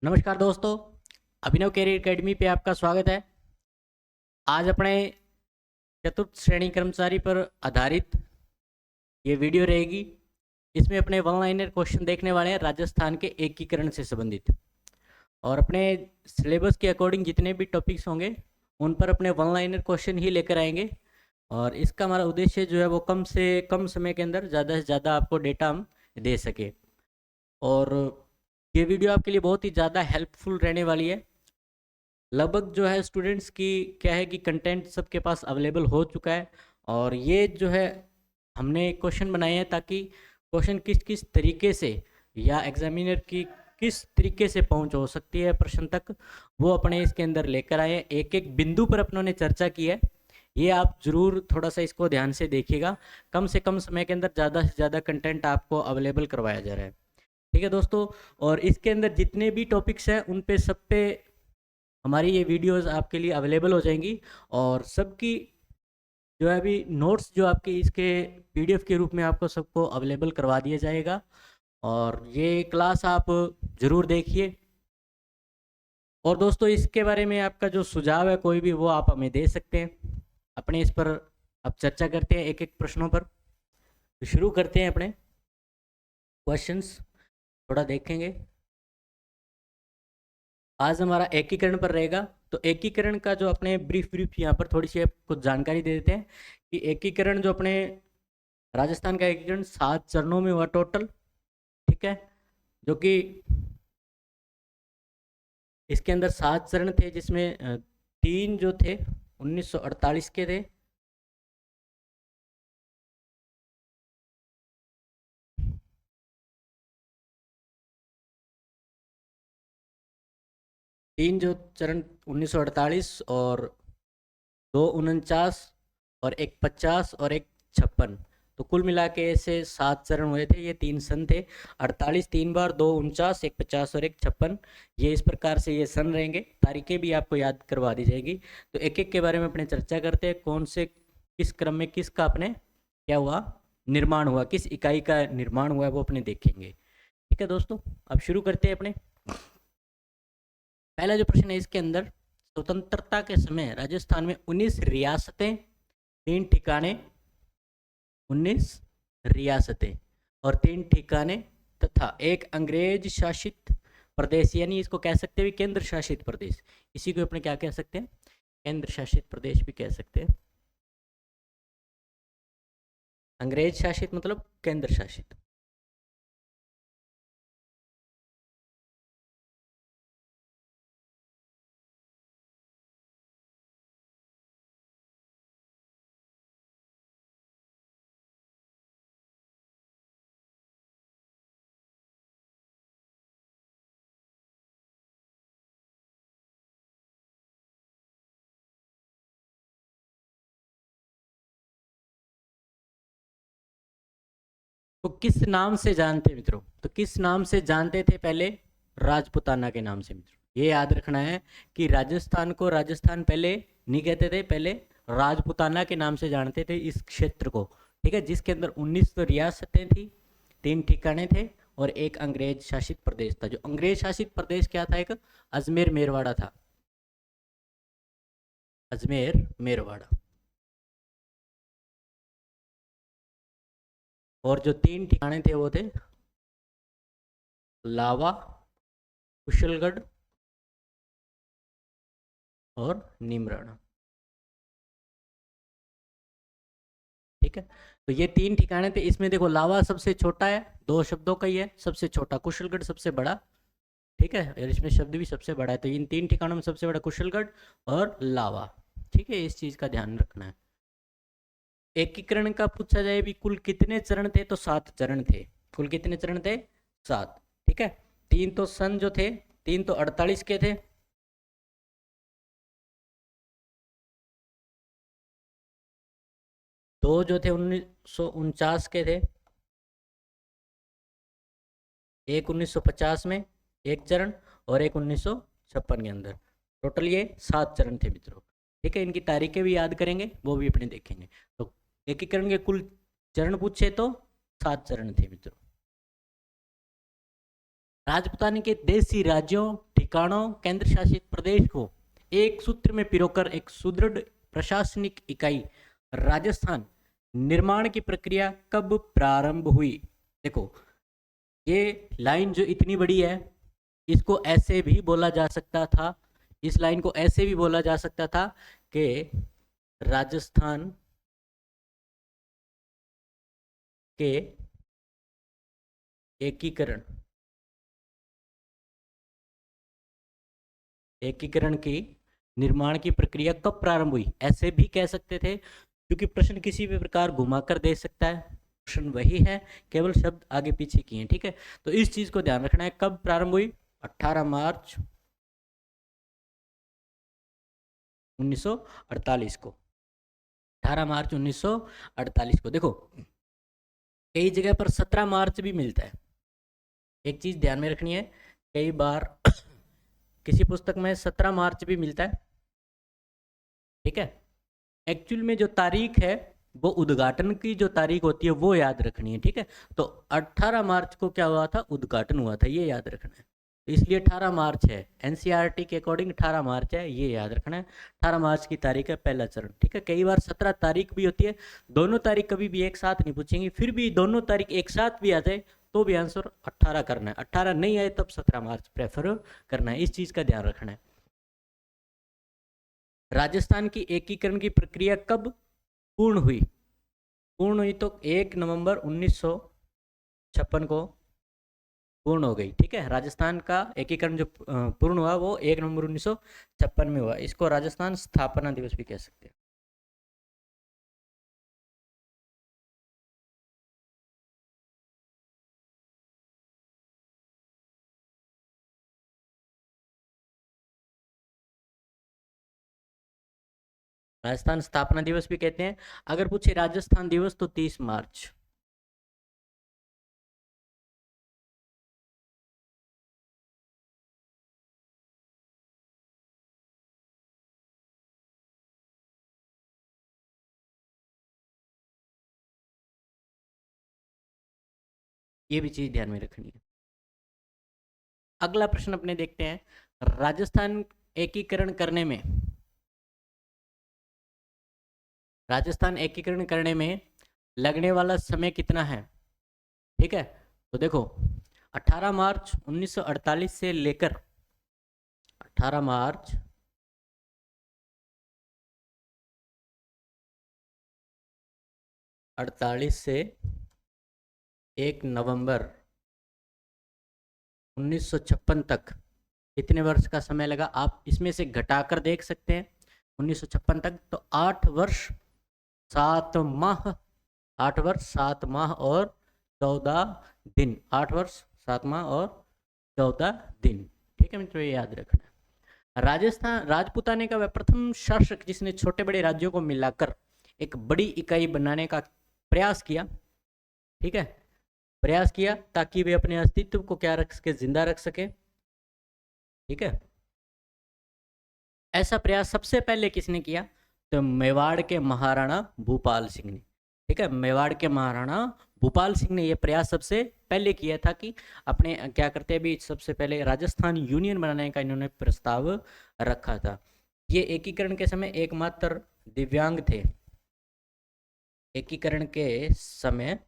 नमस्कार दोस्तों, अभिनव career academy पे आपका स्वागत है। आज अपने चतुर्थ श्रेणी कर्मचारी पर आधारित ये वीडियो रहेगी। इसमें अपने वन लाइनर क्वेश्चन देखने वाले हैं राजस्थान के एकीकरण से संबंधित, और अपने सिलेबस के अकॉर्डिंग जितने भी टॉपिक्स होंगे उन पर अपने वन लाइनर क्वेश्चन ही लेकर आएंगे। और इसका हमारा उद्देश्य जो है वो कम से कम समय के अंदर ज़्यादा से ज़्यादा आपको डेटा हम दे सके। और ये वीडियो आपके लिए बहुत ही ज़्यादा हेल्पफुल रहने वाली है। लगभग जो है स्टूडेंट्स की क्या है कि कंटेंट सबके पास अवेलेबल हो चुका है, और ये जो है हमने क्वेश्चन बनाए हैं ताकि क्वेश्चन किस किस तरीके से या एग्जामिनर की किस तरीके से पहुंच हो सकती है प्रश्न तक, वो अपने इसके अंदर लेकर आए हैं। एक एक बिंदु पर अपनों ने चर्चा की है। ये आप ज़रूर थोड़ा सा इसको ध्यान से देखिएगा। कम से कम समय के अंदर ज़्यादा से ज़्यादा कंटेंट आपको अवेलेबल करवाया जा रहा है। ठीक है दोस्तों, और इसके अंदर जितने भी टॉपिक्स हैं उन पे सब पे हमारी ये वीडियोस आपके लिए अवेलेबल हो जाएंगी। और सबकी जो है अभी नोट्स जो आपके इसके पीडीएफ के रूप में आपको सबको अवेलेबल करवा दिया जाएगा। और ये क्लास आप ज़रूर देखिए। और दोस्तों, इसके बारे में आपका जो सुझाव है कोई भी, वो आप हमें दे सकते हैं। अपने इस पर अब चर्चा करते हैं एक एक प्रश्नों पर। तो शुरू करते हैं अपने क्वेश्चंस, थोड़ा देखेंगे। आज हमारा एकीकरण पर रहेगा। तो एकीकरण का जो अपने ब्रीफ यहाँ पर थोड़ी सी कुछ जानकारी दे देते हैं कि एकीकरण जो अपने राजस्थान का एकीकरण 7 चरणों में हुआ टोटल। ठीक है, जो कि इसके अंदर 7 चरण थे, जिसमें 3 जो थे 1948 के थे। तीन जो चरण 1948 और 2 49 और एक 50 और एक 56, तो कुल मिला के ऐसे 7 चरण हुए थे। ये 3 सन थे। 48 3 बार, 2 49, एक 50 और एक 56। ये इस प्रकार से ये सन रहेंगे। तारीखें भी आपको याद करवा दी जाएगी। तो एक एक के बारे में अपने चर्चा करते हैं, कौन से किस क्रम में किसका अपने क्या हुआ, निर्माण हुआ, किस इकाई का निर्माण हुआ है, वो अपने देखेंगे। ठीक है दोस्तों, अब शुरू करते हैं अपने। पहला जो प्रश्न है इसके अंदर, स्वतंत्रता के समय राजस्थान में 19 रियासतें, 3 ठिकाने, 19 रियासतें और 3 ठिकाने तथा एक अंग्रेज शासित प्रदेश, यानी इसको कह सकते हैं केंद्र शासित प्रदेश। इसी को अपने क्या कह सकते हैं, केंद्र शासित प्रदेश भी कह सकते हैं। अंग्रेज शासित मतलब केंद्र शासित। तो किस नाम से जानते मित्रों, तो किस नाम से जानते थे पहले, राजपुताना के नाम से मित्रों। ये याद रखना है कि राजस्थान को राजस्थान पहले नहीं कहते थे, पहले राजपुताना के नाम से जानते थे इस क्षेत्र को। ठीक है, जिसके अंदर 19 तो रियासतें थी, 3 ठिकाने थे और एक अंग्रेज शासित प्रदेश था। जो अंग्रेज शासित प्रदेश क्या था, एक अजमेर मेरवाड़ा था। अजमेर मेरवाड़ा। और जो 3 ठिकाने थे वो थे लावा, कुशलगढ़ और नीमराणा। ठीक है, तो ये 3 ठिकाने थे। इसमें देखो, लावा सबसे छोटा है, 2 शब्दों का ही है, सबसे छोटा। कुशलगढ़ सबसे बड़ा। ठीक है, और इसमें शब्द भी सबसे बड़ा है। तो इन 3 ठिकानों में सबसे बड़ा कुशलगढ़ और लावा। ठीक है, इस चीज का ध्यान रखना है। एकीकरण का पूछा जाए भी, कुल कितने चरण थे, तो 7 चरण थे। कुल कितने चरण थे, 7। ठीक है, 3 तो सन जो थे, 3 तो 48 के थे। दो जो थे 1949 के थे। एक 1950 में एक चरण, और एक 1956 के अंदर। टोटल ये 7 चरण थे मित्रों। ठीक है, इनकी तारीखें भी याद करेंगे, वो भी अपने देखेंगे। तो एकीकरण के कुल चरण पूछे तो 7 चरण थे मित्रों। राजपूताने के देशी राज्यों, ठिकानों, केंद्र शासित प्रदेश को एक सूत्र में पिरोकर एक सुदृढ़ प्रशासनिक इकाई राजस्थान निर्माण की प्रक्रिया कब प्रारंभ हुई? देखो, ये लाइन जो इतनी बड़ी है, इसको ऐसे भी बोला जा सकता था, इस लाइन को ऐसे भी बोला जा सकता था कि राजस्थान के एकीकरण की निर्माण की प्रक्रिया कब प्रारंभ हुई, ऐसे भी कह सकते थे, क्योंकि प्रश्न किसी भी प्रकार घुमाकर दे सकता है। प्रश्न वही है, केवल शब्द आगे पीछे किए हैं। ठीक है, तो इस चीज को ध्यान रखना है। कब प्रारंभ हुई? 18 मार्च 1948 को। 18 मार्च 1948 को। देखो, कई जगह पर 17 मार्च भी मिलता है। एक चीज ध्यान में रखनी है, कई बार किसी पुस्तक में 17 मार्च भी मिलता है। ठीक है, एक्चुअल में जो तारीख है वो उद्घाटन की जो तारीख होती है वो याद रखनी है। ठीक है, तो 18 मार्च को क्या हुआ था? उद्घाटन हुआ था, ये याद रखना है। तो इसलिए 18 मार्च है, एनसीईआरटी के अकॉर्डिंग 18 मार्च है, ये याद रखना है। 18 मार्च की तारीख है पहला चरण। ठीक है, कई बार 17 तारीख भी होती है। दोनों तारीख कभी भी एक साथ नहीं पूछेंगे, फिर भी दोनों तारीख एक साथ भी आ जाए तो भी आंसर 18 करना है। 18 नहीं आए तब 17 मार्च प्रेफर करना है, इस चीज का ध्यान रखना है। राजस्थान की एकीकरण की प्रक्रिया कब पूर्ण हुई? पूर्ण हुई तो 1 नवंबर 1956 को पूर्ण हो गई। ठीक है, राजस्थान का एकीकरण जो पूर्ण हुआ वो 1 नवंबर 1956 में हुआ। इसको राजस्थान स्थापना दिवस भी कह सकते हैं। राजस्थान स्थापना दिवस भी कहते हैं। अगर पूछे राजस्थान दिवस तो 30 मार्च। ये भी चीज ध्यान में रखनी है। अगला प्रश्न अपने देखते हैं। राजस्थान एकीकरण करने में लगने वाला समय कितना है? ठीक है, तो देखो, 18 मार्च 1948 से लेकर 18 मार्च 48 से 1 नवंबर 1956 तक कितने वर्ष का समय लगा? आप इसमें से घटाकर देख सकते हैं। 1956 तक तो 8 वर्ष 7 माह, 8 वर्ष 7 माह और 14 दिन। 8 वर्ष 7 माह और 14 दिन। ठीक है मित्रों, ये याद रखना है। राजस्थान राजपूताने का वह प्रथम शासक जिसने छोटे बड़े राज्यों को मिलाकर एक बड़ी इकाई बनाने का प्रयास किया। ठीक है, प्रयास किया ताकि वे अपने अस्तित्व को क्या रख सके? जिंदा रख सके। ठीक है, ऐसा प्रयास सबसे पहले किसने किया? तो मेवाड़ के महाराणा भूपाल सिंह ने। ठीक है, मेवाड़ के महाराणा भूपाल सिंह ने यह प्रयास सबसे पहले किया था कि अपने क्या करते हैं भी, सबसे पहले राजस्थान यूनियन बनाने का इन्होंने प्रस्ताव रखा था। ये एकीकरण के समय एकमात्र दिव्यांग थे। एकीकरण के समय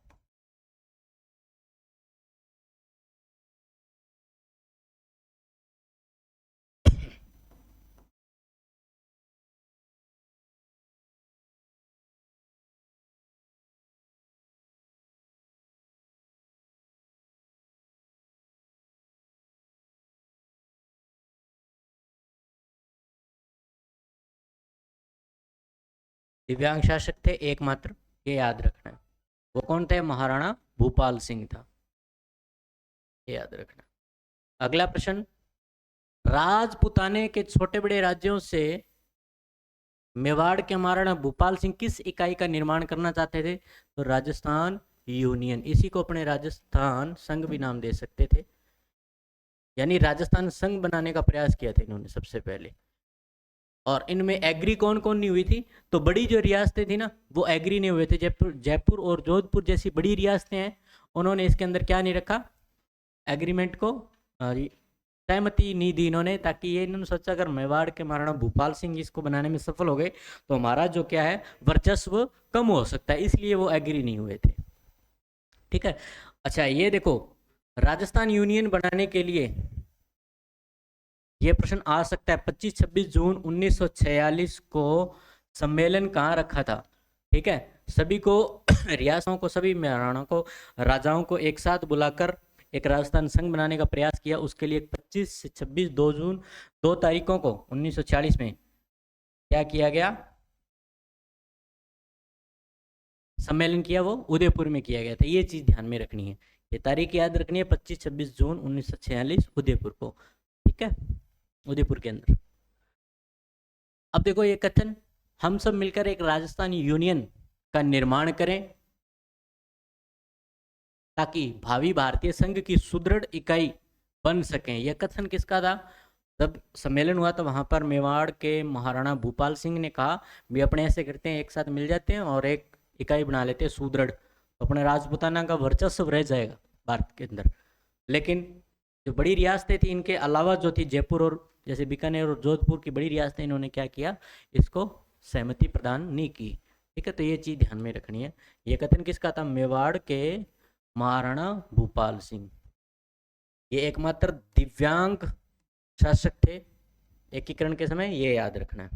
दिव्यांग शासक थे एकमात्र, ये याद रखना है। वो कौन थे? महाराणा भूपाल सिंह था, ये याद रखना। अगला प्रश्न, राजपूताने के छोटे बड़े राज्यों से मेवाड़ के महाराणा भूपाल सिंह किस इकाई का निर्माण करना चाहते थे? तो राजस्थान यूनियन। इसी को अपने राजस्थान संघ भी नाम दे सकते थे, यानी राजस्थान संघ बनाने का प्रयास किया था इन्होंने सबसे पहले। और इनमें एग्री कौन कौन नहीं हुई थी? तो बड़ी जो रियासतें थी ना वो एग्री नहीं हुए थे। जयपुर और जोधपुर जैसी बड़ी रियासतें हैं, उन्होंने इसके अंदर क्या नहीं रखा? एग्रीमेंट को सहमति नहीं दी इन्होंने, ताकि ये इन्होंने सोचा अगर मेवाड़ के महाराणा भूपाल सिंह इसको बनाने में सफल हो गए तो हमारा जो क्या है वर्चस्व कम हो सकता है, इसलिए वो एग्री नहीं हुए थे। ठीक है। अच्छा ये देखो, राजस्थान यूनियन बनाने के लिए ये प्रश्न आ सकता है, 25-26 जून 1946 को सम्मेलन कहाँ रखा था? ठीक है, सभी को रियासतों को, सभी महाराणाओं को, राजाओं को एक साथ बुलाकर एक राजस्थान संघ बनाने का प्रयास किया। उसके लिए 25 से 26 2 जून 2 तारीखों को 1946 में क्या किया गया? सम्मेलन किया, वो उदयपुर में किया गया था। ये चीज ध्यान में रखनी है, ये तारीख याद रखनी है, 25-26 जून 1946 उदयपुर को। ठीक है, उदयपुर के अंदर। अब देखो ये कथन, हम सब मिलकर एक राजस्थान यूनियन का निर्माण करें ताकि भावी भारतीय संघ की सुदृढ़ इकाई बन सकें। यह कथन किसका था? जब सम्मेलन हुआ तो वहां पर मेवाड़ के महाराणा भूपाल सिंह ने कहा भी अपने ऐसे करते हैं, एक साथ मिल जाते हैं और एक इकाई बना लेते हैं सुदृढ़, तो अपने राजपूताना का वर्चस्व रह जाएगा भारत के अंदर। लेकिन जो बड़ी रियासतें थी इनके अलावा जो थी जयपुर और जैसे बीकानेर और जोधपुर की बड़ी रियासतें, इन्होंने क्या किया, इसको सहमति प्रदान नहीं की। ठीक है, तो ये चीज ध्यान में रखनी है। ये कथन किसका था? मेवाड़ के महाराणा भूपाल सिंह। ये एकमात्र दिव्यांग शासक थे एकीकरण के समय, ये याद रखना है।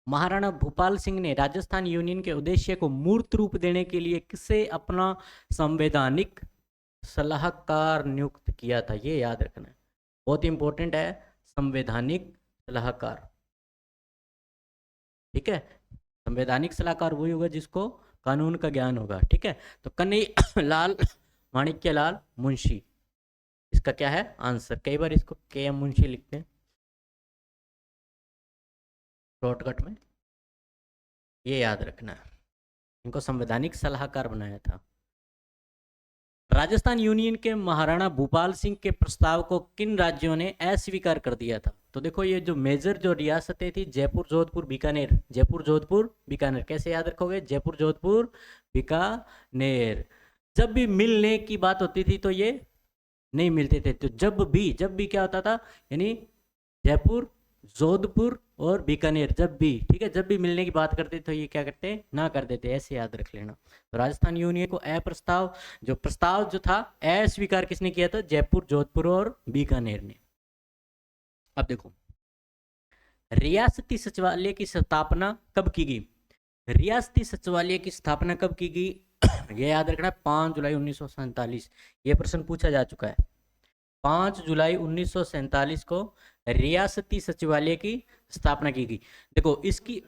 महाराणा भूपाल सिंह ने राजस्थान यूनियन के उद्देश्य को मूर्त रूप देने के लिए किसे अपना संवैधानिक सलाहकार नियुक्त किया था? ये याद रखना है, बहुत इंपॉर्टेंट है, संवैधानिक सलाहकार। ठीक है, संवैधानिक सलाहकार वही होगा जिसको कानून का ज्ञान होगा। ठीक है, तो कन्हैयालाल माणिक्यलाल मुंशी इसका क्या है आंसर। कई बार इसको के एम मुंशी लिखते हैं शॉर्टकट में, ये याद रखना है। इनको संवैधानिक सलाहकार बनाया था। राजस्थान यूनियन के महाराणा भूपाल सिंह के प्रस्ताव को किन राज्यों ने अस्वीकार कर दिया था? तो देखो ये जो मेजर जो रियासतें थी, जयपुर जोधपुर बीकानेर, जयपुर जोधपुर बीकानेर, कैसे याद रखोगे? जयपुर जोधपुर बीकानेर। जब भी मिलने की बात होती थी तो ये नहीं मिलते थे, तो जब भी क्या होता था, यानी जयपुर जोधपुर और बीकानेर जब भी, ठीक है, जब भी मिलने की बात करते तो ये क्या करते, ना कर देते, ऐसे याद रख लेना। तो राजस्थान यूनियन को प्रस्ताव जो था अस्वीकार किसने किया था? जयपुर जोधपुर और बीकानेर ने। अब देखो रियासती सचिवालय की स्थापना कब की गई? रियासती सचिवालय की स्थापना कब की गई? यह याद रखना, 5 जुलाई 1947। यह प्रश्न पूछा जा चुका है। 5 जुलाई 1947 को रियासती सचिवालय की स्थापना की गई। देखो इसकी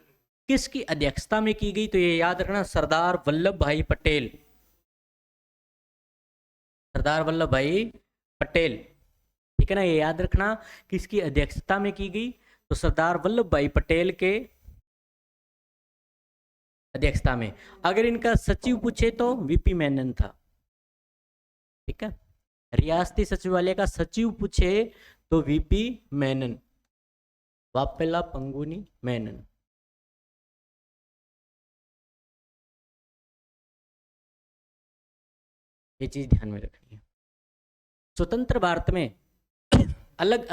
किसकी अध्यक्षता में की गई? तो ये याद रखना, सरदार वल्लभ भाई पटेल। सरदार वल्लभ भाई पटेल, ठीक है ना, ये याद रखना किसकी अध्यक्षता में की गई? तो सरदार वल्लभ भाई पटेल के अध्यक्षता में। अगर इनका सचिव पूछे तो वीपी मेनन था। ठीक है, रियासती सचिवालय का सचिव पूछे तो वीपी मेनन, वापेला पंगुनी मेनन। ये चीज ध्यान में रखनी है। स्वतंत्र भारत में अलग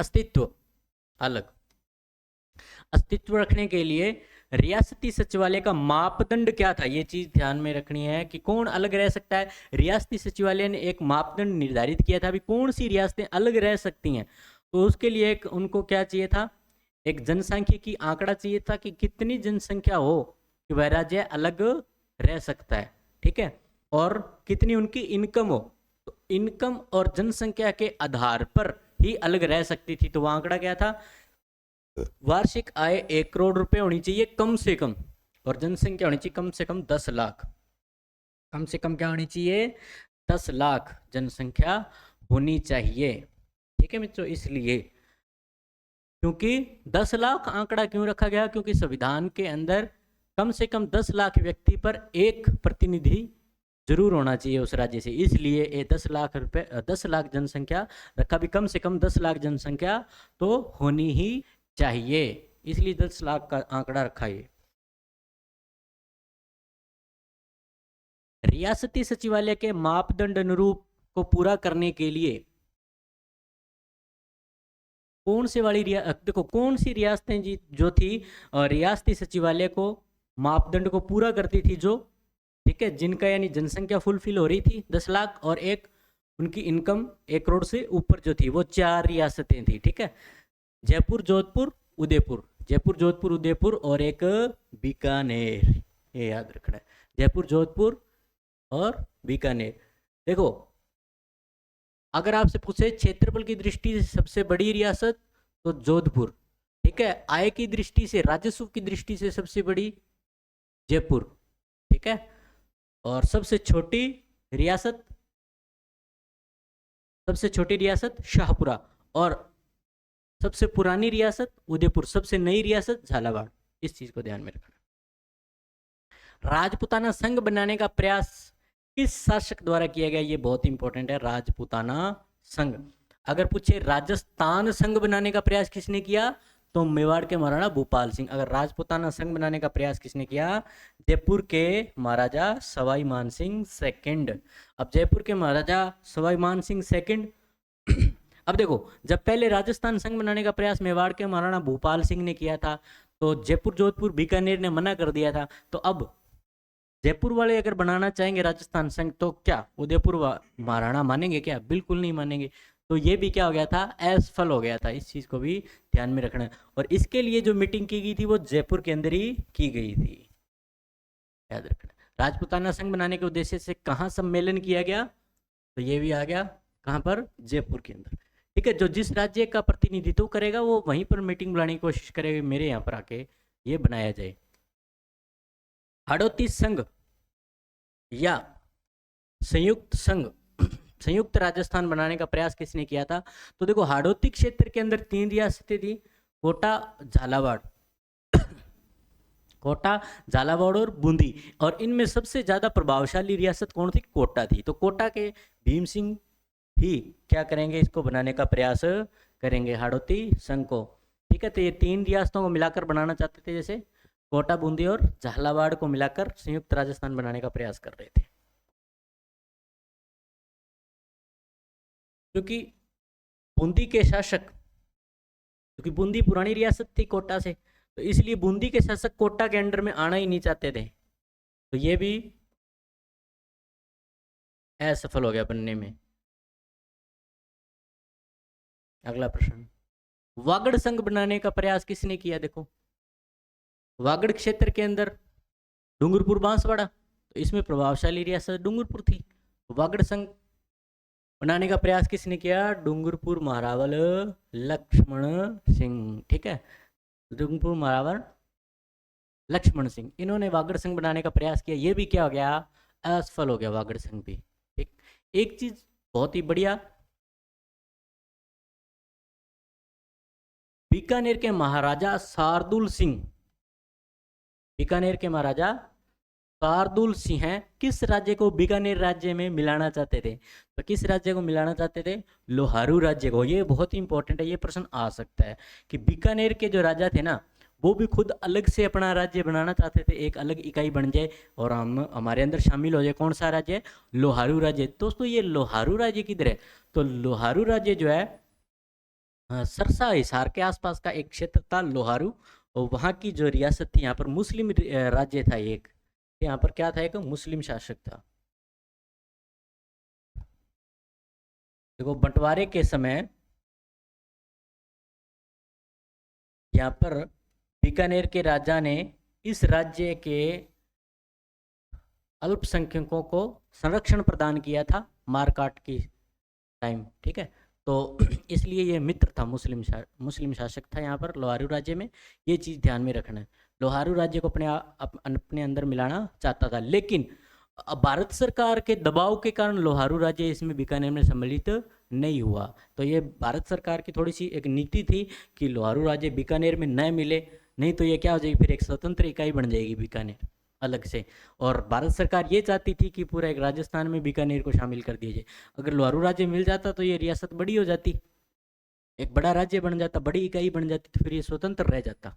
अस्तित्व रखने के लिए रियासती सचिवालय का मापदंड क्या था? ये चीज ध्यान में रखनी है कि कौन अलग रह सकता है। रियासती सचिवालय ने एक मापदंड निर्धारित किया था, अभी कौन सी रियासतें अलग रह सकती हैं। तो उसके लिए एक उनको क्या चाहिए था, एक जनसंख्यिकी आंकड़ा चाहिए था कि कितनी जनसंख्या हो कि वह राज्य अलग रह सकता है। ठीक है, और कितनी उनकी इनकम हो, तो इनकम और जनसंख्या के आधार पर ही अलग रह सकती थी। तो वह आंकड़ा क्या था? वार्षिक आय 1 करोड़ रुपए होनी चाहिए कम से कम, और जनसंख्या होनी चाहिए कम से कम 10 लाख। कम से कम क्या होनी चाहिए? 10 लाख जनसंख्या होनी चाहिए। ठीक है मित्रों, इसलिए क्योंकि 10 लाख आंकड़ा क्यों रखा गया? क्योंकि संविधान के अंदर कम से कम 10 लाख व्यक्ति पर एक प्रतिनिधि जरूर होना चाहिए उस राज्य से, इसलिए ये 10 लाख रुपए 10 लाख जनसंख्या रखा भी, कम से कम 10 लाख जनसंख्या तो होनी ही चाहिए, इसलिए 10 लाख का आंकड़ा रखा है। रियासती सचिवालय के मापदंड अनुरूप को पूरा करने के लिए कौन से वाली देखो कौन सी रियासतें जी जो थी रियासती सचिवालय को मापदंड को पूरा करती थी, जो ठीक है, जिनका यानी जनसंख्या फुलफिल हो रही थी 10 लाख और एक उनकी इनकम 1 करोड़ से ऊपर जो थी, वो 4 रियासतें थी। ठीक है, जयपुर, जोधपुर, उदयपुर, जयपुर, जोधपुर, उदयपुर और एक बीकानेर, ये याद रखना है, जयपुर, जोधपुर और बीकानेर। देखो अगर आपसे पूछे क्षेत्रफल की दृष्टि से सबसे बड़ी रियासत तो जोधपुर, ठीक है, आय की दृष्टि से, राजस्व की दृष्टि से सबसे बड़ी जयपुर, ठीक है, और सबसे छोटी रियासत शाहपुरा, और सबसे पुरानी रियासत उदयपुर, सबसे नई रियासत झालावाड़। इस चीज को ध्यान में रखना। राजपूताना संघ बनाने का प्रयास किस शासक द्वारा किया गया, ये बहुत इंपॉर्टेंट है। राजपूताना संघ, अगर पूछे राजस्थान संघ बनाने का प्रयास किसने किया तो मेवाड़ के महाराणा भूपाल सिंह। अगर राजपूताना संघ बनाने का प्रयास किसने किया, जयपुर के महाराजा सवाई मान सिंह सेकंड। अब जयपुर के महाराजा सवाई मान सिंह सेकंड अब देखो, जब पहले राजस्थान संघ बनाने का प्रयास मेवाड़ के महाराणा भूपाल सिंह ने किया था तो जयपुर, जोधपुर, बीकानेर ने मना कर दिया था। तो अब जयपुर वाले अगर बनाना चाहेंगे राजस्थान संघ तो क्या उदयपुर महाराणा मानेंगे क्या? बिल्कुल नहीं मानेंगे। तो ये भी क्या हो गया था, असफल हो गया था। इस चीज को भी ध्यान में रखना है। और इसके लिए जो मीटिंग की गई थी वो जयपुर के अंदर ही की गई थी, याद रखना। राजपूताना संघ बनाने के उद्देश्य से कहाँ सम्मेलन किया गया, तो ये भी आ गया कहाँ पर, जयपुर के अंदर। ठीक है, जो जिस राज्य का प्रतिनिधित्व करेगा वो वहीं पर मीटिंग बुलाने की कोशिश करेगा, मेरे यहाँ पर आके ये बनाया जाए। हाड़ौती संघ या संयुक्त संघ, संयुक्त राजस्थान बनाने का प्रयास किसने किया था? तो देखो हाड़ौती क्षेत्र के अंदर 3 रियासतें थी, कोटा, झालावाड़ कोटा, झालावाड़ और बूंदी। और इनमें सबसे ज्यादा प्रभावशाली रियासत कौन थी? कोटा थी। तो कोटा के भीम सिंह ही क्या करेंगे, इसको बनाने का प्रयास करेंगे, हाड़ौती संघ को। ठीक है, तो ये 3 रियासतों को मिलाकर बनाना चाहते थे, जैसे कोटा, बूंदी और झालावाड़ को मिलाकर संयुक्त राजस्थान बनाने का प्रयास कर रहे थे। क्योंकि बूंदी के शासक, क्योंकि बूंदी पुरानी रियासत थी कोटा से, तो इसलिए बूंदी के शासक कोटा के अंडर में आना ही नहीं चाहते थे। तो ये भी असफल हो गया बनने में। अगला प्रश्न, वागड़ संघ बनाने का प्रयास किसने किया? देखो वागड़ क्षेत्र के अंदर डूंगरपुर, बांसवाड़ा, तो इसमें प्रभावशाली रियासत डूंगरपुर थी। वागड़ संघ बनाने का प्रयास किसने किया? डूंगरपुर महारावल लक्ष्मण सिंह। ठीक है, डूंगरपुर महारावल लक्ष्मण सिंह, इन्होंने वागड़ संघ बनाने का प्रयास किया। ये भी क्या हो गया, असफल हो गया वागड़ संघ भी। ठीक, एक चीज बहुत ही बढ़िया, बीकानेर के महाराजा शार्दुल सिंह, बीकानेर के महाराजा शार्दुल सिंह हैं, किस राज्य को बीकानेर राज्य में मिलाना चाहते थे? तो किस राज्य को मिलाना चाहते थे? लोहारू राज्य को। ये बहुत ही इंपॉर्टेंट है, ये प्रश्न आ सकता है कि बीकानेर के जो राजा थे ना, वो भी खुद अलग से अपना राज्य बनाना चाहते थे, एक अलग इकाई बन जाए और हम हमारे अंदर शामिल हो जाए। कौन सा राज्य? लोहारू राज्य। दोस्तों ये लोहारू राज्य किधर है? तो लोहारू राज्य जो है सरसा हिसार के आसपास का एक क्षेत्र था लोहारू, और वहाँ की जो रियासत थी, यहाँ पर मुस्लिम राज्य था एक, यहाँ पर क्या था, एक मुस्लिम शासक था। देखो बंटवारे के समय यहाँ पर बीकानेर के राजा ने इस राज्य के अल्पसंख्यकों को संरक्षण प्रदान किया था मारकाट की टाइम। ठीक है, तो इसलिए ये मित्र था, मुस्लिम शासक था यहाँ पर लोहारू राज्य में। ये चीज़ ध्यान में रखना है, लोहारू राज्य को अपने अंदर मिलाना चाहता था, लेकिन भारत सरकार के दबाव के कारण लोहारू राज्य इसमें बीकानेर में सम्मिलित नहीं हुआ। तो ये भारत सरकार की थोड़ी सी एक नीति थी कि लोहारू राज्य बीकानेर में न मिले, नहीं तो ये क्या हो जाएगी, फिर एक स्वतंत्र इकाई बन जाएगी बीकानेर अलग से। और भारत सरकार ये चाहती थी कि पूरा एक राजस्थान में बीकानेर को शामिल कर दिया जाए। अगर लोहारू राज्य मिल जाता तो ये रियासत बड़ी हो जाती, एक बड़ा राज्य बन जाता, बड़ी इकाई बन जाती, तो फिर ये स्वतंत्र रह जाता।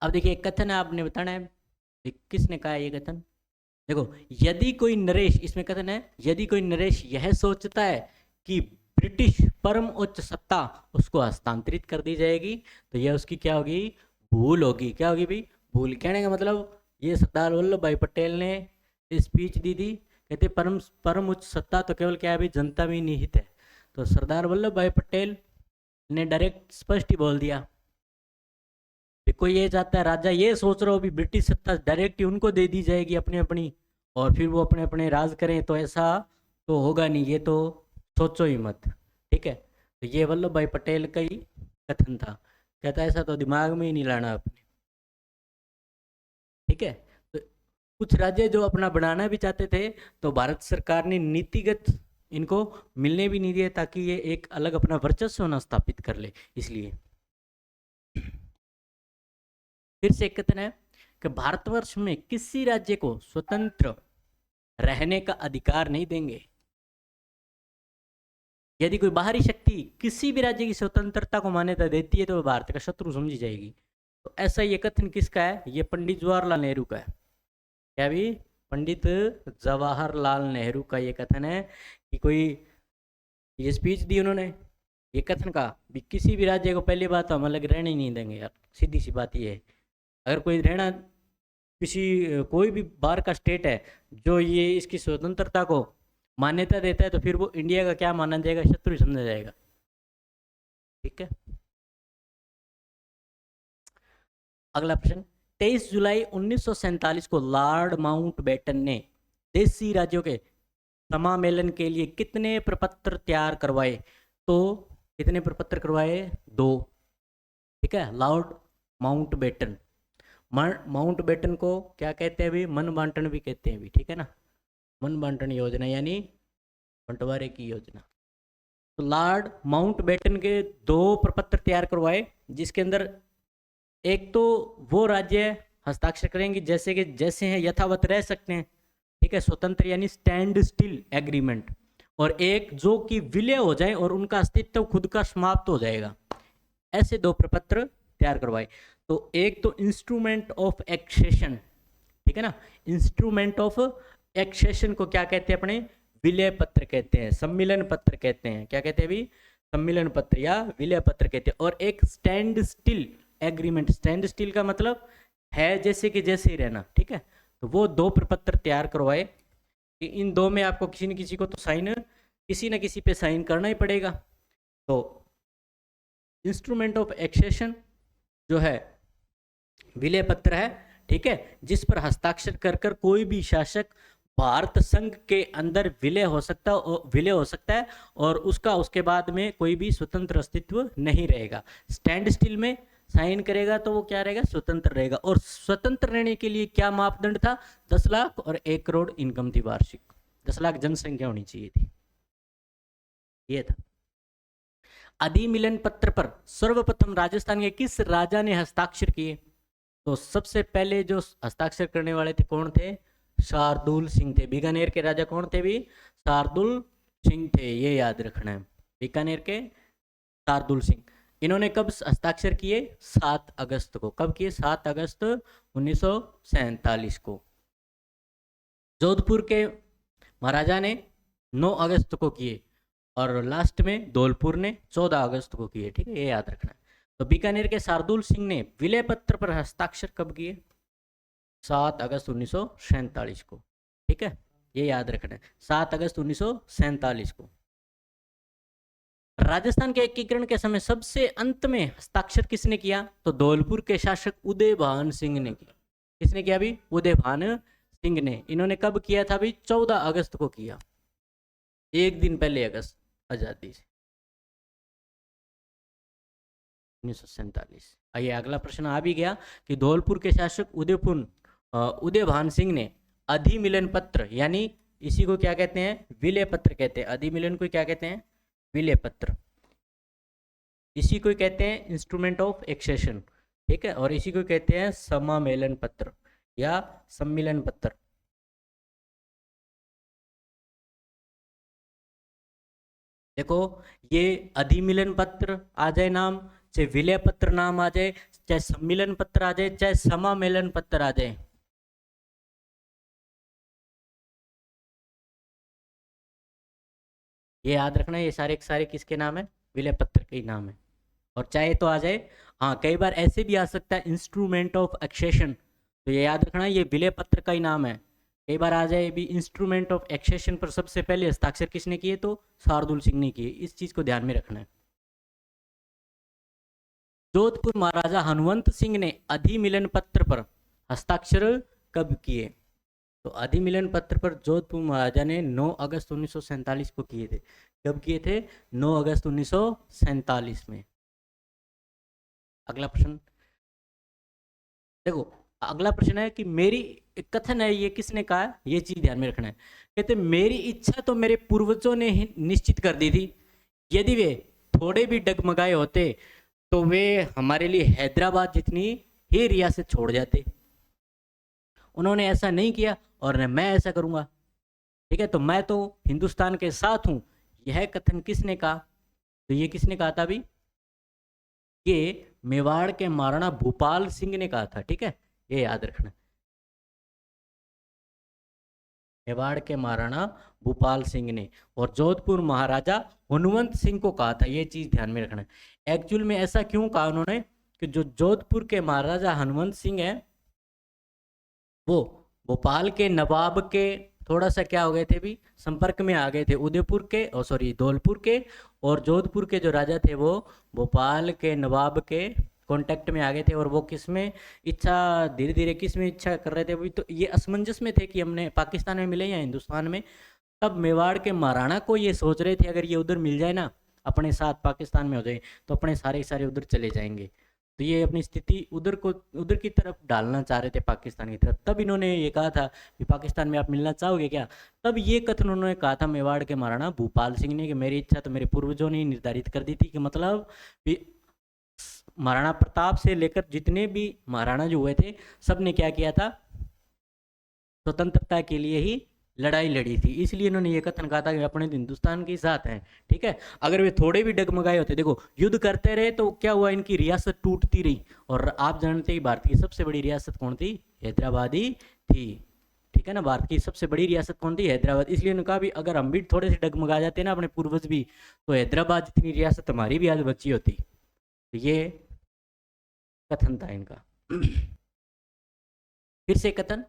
अब देखिए एक कथन है, आपने बताना है किसने कहा ये कथन। देखो, यदि कोई नरेश, इसमें कथन है यदि कोई नरेश यह सोचता है कि ब्रिटिश परम उच्च सत्ता उसको हस्तांतरित कर दी जाएगी, तो यह उसकी क्या होगी, भूल होगी। क्या होगी भाई, भूल। कहने का मतलब ये सरदार वल्लभ भाई पटेल ने स्पीच दी थी, कहते परम परम उच्च सत्ता तो केवल क्या है भाई, जनता में निहित है। तो सरदार वल्लभ भाई पटेल ने डायरेक्ट स्पष्ट ही बोल दिया, कोई ये चाहता है, राजा ये सोच रहा हो भी ब्रिटिश सत्ता डायरेक्ट ही उनको दे दी जाएगी अपनी अपनी, और फिर वो अपने अपने राज करें, तो ऐसा तो होगा नहीं, ये तो सोचो ही मत। ठीक है, तो ये वल्लभ भाई पटेल का ही कथन था। कहता है ऐसा तो दिमाग में ही नहीं लाना अपने। ठीक है, तो कुछ राज्य जो अपना बनाना भी चाहते थे, तो भारत सरकार ने नीतिगत इनको मिलने भी नहीं दिए, ताकि ये एक अलग अपना वर्चस्व ना स्थापित कर ले, इसलिए। फिर से एक कथन है कि भारतवर्ष में किसी राज्य को स्वतंत्र रहने का अधिकार नहीं देंगे। यदि कोई बाहरी शक्ति किसी भी राज्य की स्वतंत्रता को मान्यता देती है, तो वह भारत का शत्रु समझी जाएगी। तो ऐसा ये कथन किसका है, ये पंडित जवाहरलाल नेहरू का है। क्या भी, पंडित जवाहरलाल नेहरू का ये कथन है कि कोई ये स्पीच दी उन्होंने, ये कथन कहा भी किसी भी राज्य को, पहली बात तो हम अलग रहने ही नहीं देंगे यार, सीधी सी बात ये है। अगर कोई रहना, किसी कोई भी बाहर का स्टेट है जो ये इसकी स्वतंत्रता को मान्यता देता है, तो फिर वो इंडिया का क्या माना जाएगा, शत्रु समझा जाएगा। ठीक है, अगला प्रश्न, 23 जुलाई 1947 को लॉर्ड माउंटबेटन ने देशी राज्यों के समामेलन के लिए कितने प्रपत्र तैयार करवाए? तो कितने प्रपत्र करवाए? 2। ठीक है, लॉर्ड माउंटबेटन। माउंटबेटन को क्या कहते हैं भी, मन बांटन भी कहते हैं भी। ठीक है ना, मन बांटन योजना यानी बंटवारे की योजना। तो लॉर्ड माउंटबेटन के 2 प्रपत्र तैयार करवाए, जिसके अंदर एक तो वो राज्य हस्ताक्षर करेंगे जैसे कि जैसे हैं यथावत रह सकते हैं, ठीक है, स्वतंत्र यानी स्टैंड स्टिल एग्रीमेंट, और एक जो कि विलय हो जाए और उनका अस्तित्व खुद का समाप्त हो जाएगा। ऐसे 2 प्रपत्र तैयार करवाए। तो एक तो इंस्ट्रूमेंट ऑफ एक्सेशन, ठीक है ना, इंस्ट्रूमेंट ऑफ एक्सेशन को क्या कहते हैं अपने, विलय पत्र कहते हैं, सम्मिलन पत्र कहते हैं। क्या कहते हैं भी, सम्मिलन पत्र या विलय पत्र कहते हैं। और एक stand still agreement, stand still का मतलब है जैसे कि जैसे ही रहना। ठीक है, तो वो 2 प्रपत्र तैयार करवाए कि इन 2 में आपको किसी न किसी को तो साइन, किसी न किसी पे साइन करना ही पड़ेगा। तो इंस्ट्रूमेंट ऑफ एक्सेशन जो है विलय पत्र है, ठीक है, जिस पर हस्ताक्षर कर कर कोई भी शासक भारत संघ के अंदर विलय हो सकता है और उसका उसके बाद में कोई भी स्वतंत्र अस्तित्व नहीं रहेगा। स्टैंड स्टिल में साइन करेगा तो वो क्या रहेगा, स्वतंत्र रहेगा। और स्वतंत्र रहने के लिए क्या मापदंड था, 10 लाख और 1 करोड़ इनकम थी वार्षिक, 10 लाख जनसंख्या होनी चाहिए थी, ये था। अधिमिलन पत्र पर सर्वप्रथम राजस्थान के किस राजा ने हस्ताक्षर किए? तो सबसे पहले जो हस्ताक्षर करने वाले थे कौन थे, शार्दुल सिंह थे। बीकानेर के राजा कौन थे भी, शार्दुल सिंह थे, ये याद रखना है, बीकानेर के शार्दुल सिंह। इन्होंने कब हस्ताक्षर किए, 7 अगस्त को। कब किए, 7 अगस्त 1947 को। जोधपुर के महाराजा ने 9 अगस्त को किए और लास्ट में धौलपुर ने 14 अगस्त को किए। ठीक है, ये याद रखना है। तो बीकानेर के शार्दुल सिंह ने विलय पत्र पर हस्ताक्षर कब किए, 7 अगस्त 1947 को। ठीक है, ये याद रखना है, 7 अगस्त 1947 को। राजस्थान के एकीकरण के समय सबसे अंत में हस्ताक्षर किसने किया, तो धौलपुर के शासक उदयभान सिंह ने किया। किसने किया भी, उदयभान सिंह ने। इन्होंने कब किया था भी, 14 अगस्त को किया, एक दिन पहले अगस्त आजादी से 1947। आइए अगला प्रश्न आ भी गया कि धौलपुर के शासक उदयभान सिंह ने अधिमिलन पत्र, यानी इसी को क्या कहते हैं, विलय पत्र कहते हैं। अधिमिलन को क्या कहते हैं, विलय पत्र। इसी को कहते हैं इंस्ट्रूमेंट ऑफ एक्सेशन। ठीक है, और इसी को कहते हैं समामेलन पत्र या सम्मिलन पत्र। देखो, ये अधिमिलन पत्र आ जाए नाम, चाहे विलय पत्र नाम आ जाए, चाहे सम्मिलन पत्र आ जाए, चाहे समामेलन पत्र आ जाए, ये याद रखना, ये सारे के सारे किसके नाम है? विलय पत्र के ही नाम है। और चाहे तो आ जाए, हाँ कई बार ऐसे भी आ सकता है इंस्ट्रूमेंट ऑफ एक्सेशन, तो ये याद रखना ये विलय पत्र का ही नाम है। कई बार आ जाए भी इंस्ट्रूमेंट ऑफ एक्सेशन पर सबसे पहले हस्ताक्षर किसने किए? तो शार्दुल सिंह ने किए। इस चीज को ध्यान में रखना है। जोधपुर महाराजा हनुमंत सिंह ने अधिमिलन पत्र पर हस्ताक्षर कब किए? तो अधिमिलन पत्र पर जोधपुर महाराजा ने 9 अगस्त 1947 को किए थे। कब किए थे? 9 अगस्त 1947 में। अगला प्रश्न देखो, अगला प्रश्न है कि मेरी कथन है, ये किसने कहा? ये चीज ध्यान में रखना है। कहते मेरी इच्छा तो मेरे पूर्वजों ने ही निश्चित कर दी थी, यदि वे थोड़े भी डगमगाए होते तो वे हमारे लिए हैदराबाद जितनी ही रियासत छोड़ जाते। उन्होंने ऐसा नहीं किया और न मैं ऐसा करूंगा। ठीक है, तो मैं तो हिंदुस्तान के साथ हूं। यह कथन किसने कहा? तो ये किसने कहा था अभी? ये मेवाड़ के महाराणा भूपाल सिंह ने कहा था। ठीक है, ये याद रखना। मेवाड़ के महाराणा भूपाल सिंह ने और जोधपुर महाराजा हनुमंत सिंह को कहा था। ये चीज ध्यान में रखना। एक्चुअल में ऐसा क्यों कहा उन्होंने? कि जो जोधपुर के महाराजा हनुमंत सिंह है वो भोपाल के नवाब के थोड़ा सा क्या हो गए थे भी, संपर्क में आ गए थे। उदयपुर के और सॉरी धौलपुर के और जोधपुर के जो राजा थे वो भोपाल के नवाब के कांटेक्ट में आ गए थे। और वो किस में इच्छा, धीरे धीरे किस में इच्छा कर रहे थे अभी, तो ये असमंजस में थे कि हमने पाकिस्तान में मिले या हिंदुस्तान में। तब मेवाड़ के महाराणा को ये सोच रहे थे अगर ये उधर मिल जाए ना, अपने साथ पाकिस्तान में हो जाए, तो अपने सारे सारे उधर चले जाएंगे। तो ये अपनी स्थिति उधर को उधर की तरफ डालना चाह रहे थे, पाकिस्तान की तरफ। तब इन्होंने ये कहा था कि पाकिस्तान में आप मिलना चाहोगे क्या? तब ये कथन उन्होंने कहा था मेवाड़ के महाराणा भूपाल सिंह ने कि मेरी इच्छा तो मेरे पूर्वजों ने निर्धारित कर दी थी। कि मतलब महाराणा प्रताप से लेकर जितने भी महाराणा जो हुए थे सब ने क्या किया था? स्वतंत्रता के लिए ही लड़ाई लड़ी थी। इसलिए इन्होंने ये कथन कहा था कि अपने हिंदुस्तान के साथ हैं। ठीक है, अगर वे थोड़े भी डगमगाए होते, देखो युद्ध करते रहे तो क्या हुआ, इनकी रियासत टूटती रही। और आप जानते हैं भारत की सबसे बड़ी रियासत कौन थी? हैदराबादी थी। ठीक है ना, भारत की सबसे बड़ी रियासत कौन थी? हैदराबाद। इसलिए उन्होंने कहा भी अगर हम भी थोड़े से डगमगा जाते ना, अपने पूर्वज भी, तो हैदराबाद जितनी रियासत हमारी भी आज बची होती। तो ये कथन था इनका। फिर से कथन।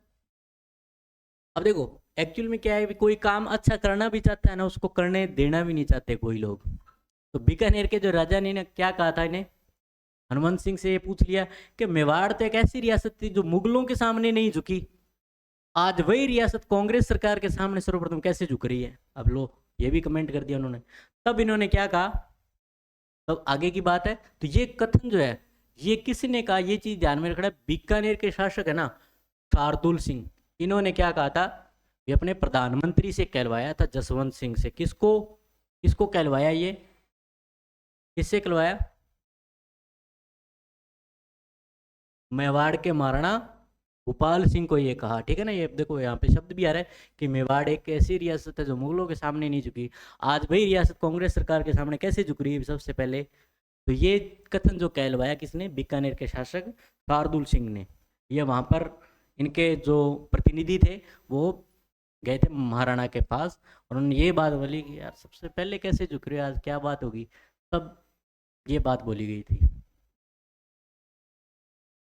अब देखो एक्चुअल में क्या है, कोई काम अच्छा करना भी चाहता है ना, उसको करने देना भी नहीं चाहते कोई लोग। तो बीकानेर के जो राजा ने क्या कहा था इन्हें, हनुमंत सिंह से ये पूछ लिया कि मेवाड़ तो एक ऐसी रियासत थी जो मुगलों के सामने नहीं झुकी, आज वही रियासत कांग्रेस सरकार के सामने सर्वप्रथम कैसे झुक रही है? अब लो, ये भी कमेंट कर दिया उन्होंने। तब इन्होंने क्या कहा, तब आगे की बात है। तो ये कथन जो है ये किसने कहा, ये चीज ध्यान में रखना। बीकानेर के शासक है ना शार्दुल सिंह, इन्होंने क्या कहा था? ये अपने प्रधानमंत्री से कहलवाया था, जसवंत सिंह से। किसको किसको कहलवाया? ये किससे कहलवाया? मेवाड़ के महाराणा भूपाल सिंह को ये कहा। ठीक है ना, ये देखो यहाँ पे शब्द भी आ रहा है कि मेवाड़ एक ऐसी रियासत है जो मुगलों के सामने नहीं झुकी, आज वही रियासत कांग्रेस सरकार के सामने कैसे झुक रही है सबसे पहले। तो ये कथन जो कहलवाया किसने? बीकानेर के शासक शार्दुल सिंह ने। ये वहां पर इनके जो प्रतिनिधि थे वो गए थे महाराणा के पास और उन्होंने ये बात बोली कि यार सबसे पहले कैसे झुक रहे हो, आज क्या बात होगी। तब ये बात बोली गई थी।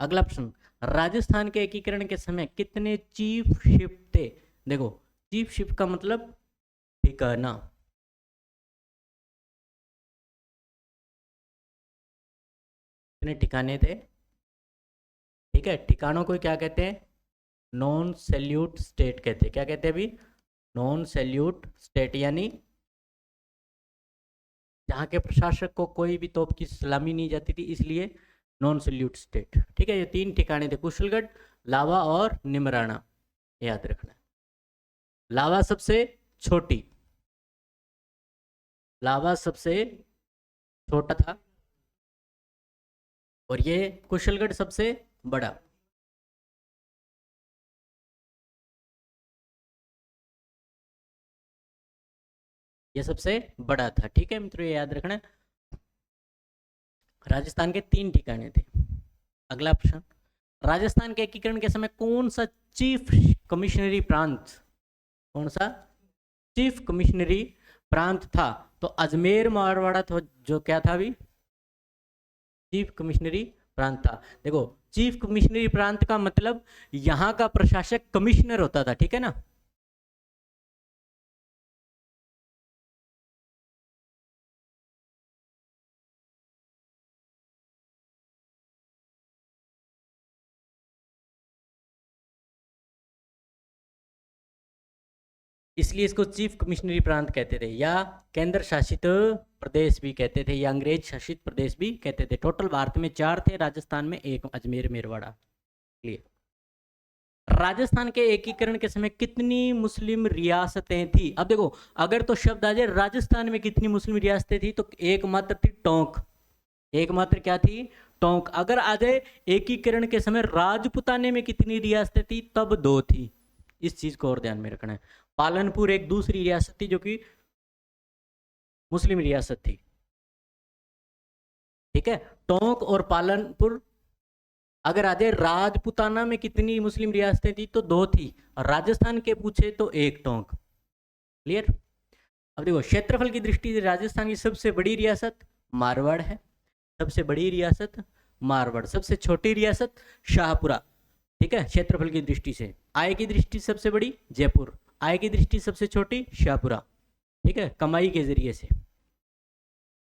अगला प्रश्न, राजस्थान के एकीकरण के समय कितने चीफ शिप थे? देखो चीफ शिप का मतलब ठिकाना। कितने ठिकाने थे? ठीक है, ठिकानों को क्या कहते हैं? नॉन सैल्यूट स्टेट कहते हैं। क्या कहते हैं अभी? नॉन सैल्यूट स्टेट, यानी जहाँ के प्रशासक को कोई भी तोप की सलामी नहीं जाती थी, इसलिए नॉन सैल्यूट स्टेट। ठीक है, ये 3 ठिकाने थे, कुशलगढ़, लावा और निमराना, याद रखना। लावा सबसे छोटी, लावा सबसे छोटा था और ये कुशलगढ़ सबसे बड़ा। ये सबसे बड़ा था। ठीक है मित्रों, ये याद रखना। राजस्थान के 3 ठिकाने थे। अगला प्रश्न, राजस्थान के एकीकरण के समय कौन सा चीफ कमिश्नरी प्रांत, कौन सा चीफ कमिश्नरी प्रांत था, तो अजमेर मारवाड़ा तो जो क्या था अभी, चीफ कमिश्नरी प्रांत था। देखो चीफ कमिश्नरी प्रांत का मतलब यहाँ का प्रशासक कमिश्नर होता था, ठीक है ना। इसलिए इसको चीफ कमिश्नरी प्रांत कहते थे, या केंद्र शासित प्रदेश भी कहते थे, या अंग्रेज शासित प्रदेश भी कहते थे। टोटल भारत में 4 थे, राजस्थान में 1, अजमेर मेरवाड़ा। क्लियर। राजस्थान के एकीकरण के समय कितनी मुस्लिम रियासतें थी? अब देखो, अगर तो शब्द आ जाए राजस्थान में कितनी मुस्लिम रियासतें थी, तो एकमात्र थी टोंक। एकमात्र क्या थी? टोंक। अगर आ जाए एकीकरण के समय राजपुताने में कितनी रियासतें थी, तब 2 थी। इस चीज को और ध्यान में रखना है। पालनपुर एक दूसरी रियासत थी जो कि मुस्लिम रियासत थी, ठीक है। टोंक और पालनपुर। अगर आ जाए राजपुताना में कितनी मुस्लिम रियासतें थी, तो 2 थी। और राजस्थान के पूछे तो 1 टोंक। क्लियर। अब देखो, क्षेत्रफल की दृष्टि से राजस्थान की सबसे बड़ी रियासत मारवाड़ है। सबसे बड़ी रियासत मारवाड़, सबसे छोटी रियासत शाहपुरा, ठीक है, क्षेत्रफल की दृष्टि से। आय की दृष्टि सबसे बड़ी जयपुर, आय की दृष्टि सबसे छोटी शाहपुरा, ठीक है, कमाई के जरिए से।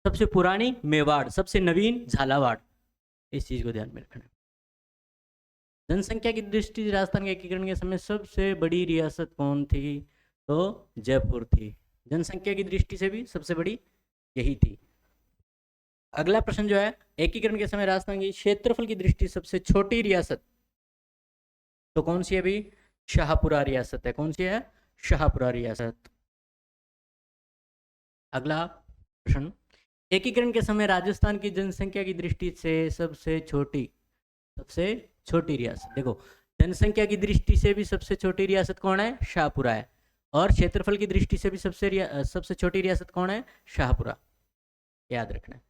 सबसे पुरानी मेवाड़, सबसे नवीन झालावाड़। इस चीज को ध्यान में रखना है। जनसंख्या की दृष्टि से राजस्थान के एकीकरण के समय सबसे बड़ी रियासत कौन थी? तो जयपुर थी। जनसंख्या की दृष्टि से भी सबसे बड़ी यही थी। अगला प्रश्न जो है, एकीकरण के समय राजस्थान की क्षेत्रफल की दृष्टि सबसे छोटी रियासत तो कौन सी है भी? शाहपुरा रियासत है। कौन सी है? शाहपुरा रियासत। अगला प्रश्न, एकीकरण के समय राजस्थान की जनसंख्या की दृष्टि से सबसे छोटी रियासत। देखो, जनसंख्या की दृष्टि से भी सबसे छोटी रियासत कौन है? शाहपुरा है। और क्षेत्रफल की दृष्टि से भी सबसे छोटी रियासत कौन है? शाहपुरा। याद रखना है।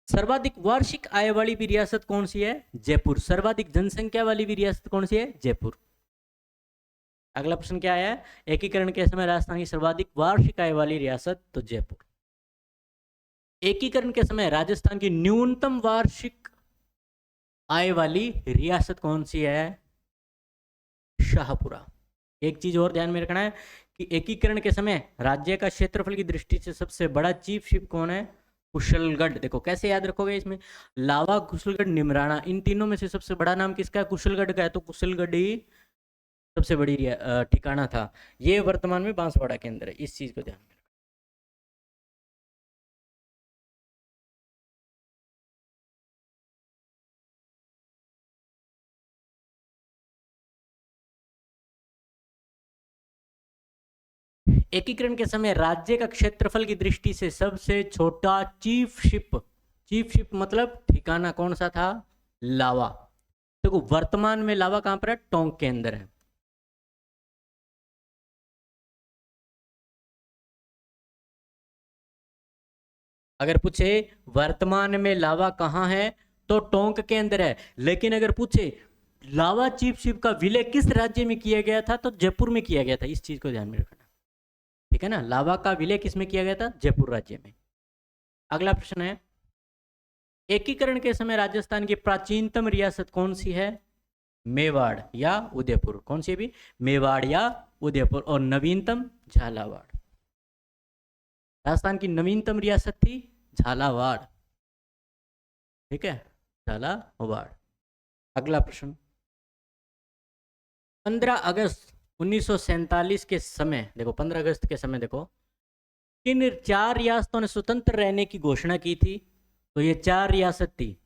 सर्वाधिक वार्षिक आय वाली भी रियासत कौन सी है? जयपुर। सर्वाधिक जनसंख्या वाली भी रियासत कौन सी है? जयपुर। अगला प्रश्न क्या आया है? एकीकरण के समय राजस्थान की सर्वाधिक वार्षिक आय वाली रियासत तो जयपुर। एकीकरण के समय राजस्थान की न्यूनतम वार्षिक आय वाली रियासत कौन सी है? शाहपुरा। एक चीज और ध्यान में रखना है कि एकीकरण के समय राज्य का क्षेत्रफल की दृष्टि से सबसे बड़ा चीफ शिप कौन है? कुशलगढ़। देखो कैसे याद रखोगे इसमें, लावा, कुशलगढ़, निमराना, इन तीनों में से सबसे बड़ा नाम किसका है? कुशलगढ़ का है। तो कुशलगढ़ ही सबसे बड़ी ठिकाना था। ये वर्तमान में बांसवाड़ा के अंदर है। इस चीज को ध्यान में। एकीकरण के समय राज्य का क्षेत्रफल की दृष्टि से सबसे छोटा चीफ शिप मतलब ठिकाना कौन सा था? लावा। देखो वर्तमान में लावा कहां पर है? टोंक के अंदर है। अगर पूछे वर्तमान में लावा कहां है, तो टोंक के अंदर है। लेकिन अगर पूछे लावा चीफ शिप का विलय किस राज्य में किया गया था, तो जयपुर में किया गया था। इस चीज को ध्यान में रखना, ठीक है ना। लावा का विलय किस में किया गया था? जयपुर राज्य में। अगला प्रश्न है, एकीकरण के समय राजस्थान की प्राचीनतम रियासत कौन सी है? मेवाड़ या उदयपुर। कौन सी भी? मेवाड़ या उदयपुर। और नवीनतम झालावाड़। राजस्थान की नवीनतम रियासत थी झालावाड़, ठीक है, झालावाड़। अगला प्रश्न, 15 अगस्त 1947 के समय, देखो 15 अगस्त के समय देखो, किन 4 रियासतों ने स्वतंत्र रहने की घोषणा की थी? तो ये 4 रियासत थी,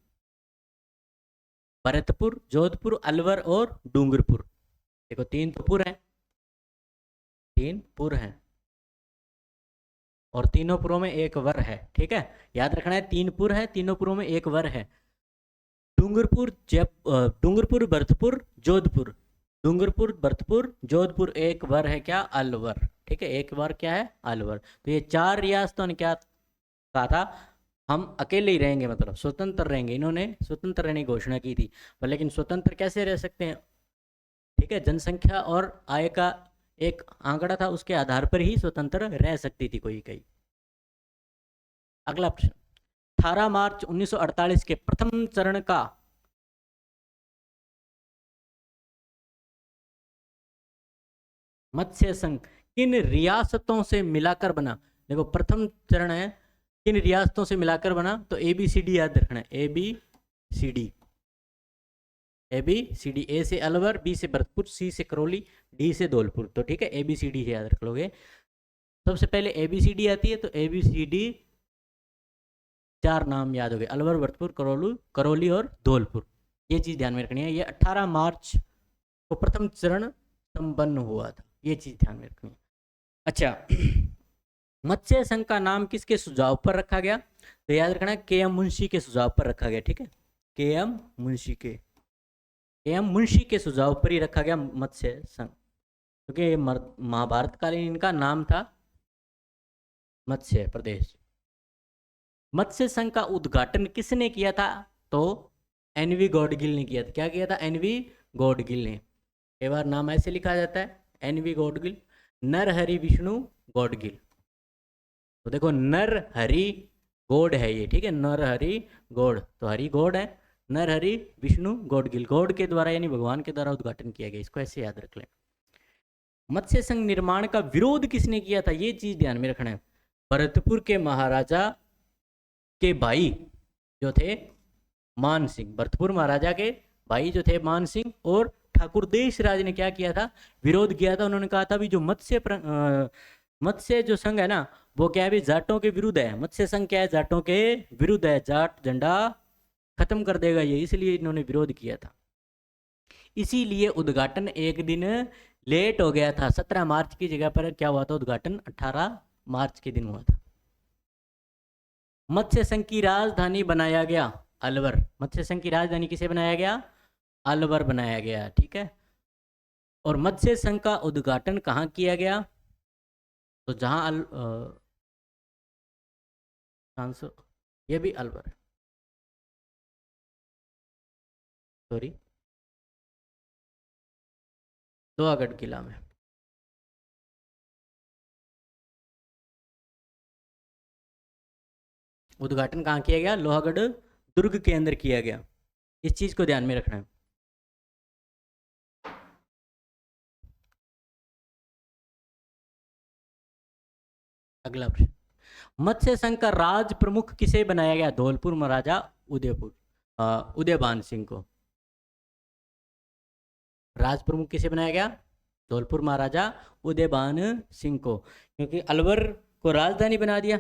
भरतपुर, जोधपुर, अलवर और डूंगरपुर। देखो 3 तो पुर हैं, 3 पुर हैं, और तीनों पुरों में एक वर है, ठीक है। याद रखना है, 3 पुर है, तीनों पुरों में एक वर है। डूंगरपुर, भरतपुर, जोधपुर। डूंगरपुर, भरतपुर, जोधपुर, एक वर है क्या? अलवर, ठीक है, एक वर क्या है? अलवर। तो ये 4 रियासतों ने क्या कहा था? हम अकेले ही रहेंगे, मतलब स्वतंत्र रहेंगे। इन्होंने स्वतंत्र रहने की घोषणा की थी। पर लेकिन स्वतंत्र कैसे रह सकते हैं? ठीक है, जनसंख्या और आय का एक आंकड़ा था, उसके आधार पर ही स्वतंत्र रह सकती थी कोई कई। अगला प्रश्न, 18 मार्च 1948 के प्रथम चरण का मत्स्य संघ किन रियासतों से मिलाकर बना? देखो प्रथम चरण है, किन रियासतों से मिलाकर बना? तो ABCD याद रखना है, ABCD। ABCD, ए से अलवर, बी से भरतपुर, सी से करौली, डी से धौलपुर। तो ठीक है, ABCD से याद रख लोगे। सबसे पहले ABCD आती है, तो ABCD 4 नाम याद हो गए, अलवर, भरतपुर, करौली और धौलपुर। ये चीज ध्यान में रखनी है। ये 18 मार्च को प्रथम चरण संपन्न हुआ था, ये चीज ध्यान में रखनी है। अच्छा, मत्स्य संघ का नाम किसके सुझाव पर रखा गया? तो याद रखना है KM मुंशी के सुझाव पर रखा गया। ठीक है, KM मुंशी के सुझाव पर ही रखा गया मत्स्य संघ, क्योंकि महाभारत कालीन इनका नाम था मत्स्य प्रदेश। मत्स्य संघ का उद्घाटन किसने किया था? तो NV गॉडगिल ने किया था। क्या किया था? NV गॉडगिल ने। कई बार नाम ऐसे लिखा जाता है, NV गॉडगिल, नरहरि विष्णु गॉडगिल। तो देखो नरहरि गॉड है ये, ठीक है, नरहरि गॉड, तो हरि गॉड है, नरहरि विष्णु गॉडगिल, गॉड के द्वारा यानी भगवान के द्वारा उद्घाटन किया गया, इसको ऐसे याद रख लें। मत्स्य संघ निर्माण का विरोध किसने किया था? ये चीज ध्यान में रखना है। भरतपुर के महाराजा के भाई जो थे मान सिंह, भरतपुर महाराजा के भाई जो थे मान सिंह, और ठाकुर देश राज ने क्या किया था? विरोध किया था। उन्होंने कहा था भी जो मत्स्य जो संघ है ना, वो क्या है भी जाटों के विरुद्ध है। मत्स्य संघ क्या है? जाटों के विरुद्ध है, जाट झंडा खत्म कर देगा ये, इसलिए इन्होंने विरोध किया था। इसीलिए उद्घाटन एक दिन लेट हो गया था। 17 मार्च की जगह पर क्या हुआ था? उद्घाटन 18 मार्च के दिन हुआ था। मत्स्य संघ की राजधानी बनाया गया अलवर। मत्स्य संघ की राजधानी किसे बनाया गया? अलवर बनाया गया। ठीक है, और मत्स्य संघ का उद्घाटन कहाँ किया गया? तो जहां ये भी अलवर है, सॉरी, लोहागढ़ किला में। उद्घाटन कहाँ किया गया? लोहागढ़ दुर्ग के अंदर किया गया। इस चीज को ध्यान में रखना है। अगला प्रश्न, मत्स्य संघ का राज प्रमुख किसे बनाया गया? धौलपुर महाराजा उदयभान सिंह को। राज प्रमुख किसे बनाया गया? धौलपुर महाराजा उदयभान सिंह को, क्योंकि अलवर को राजधानी बना दिया।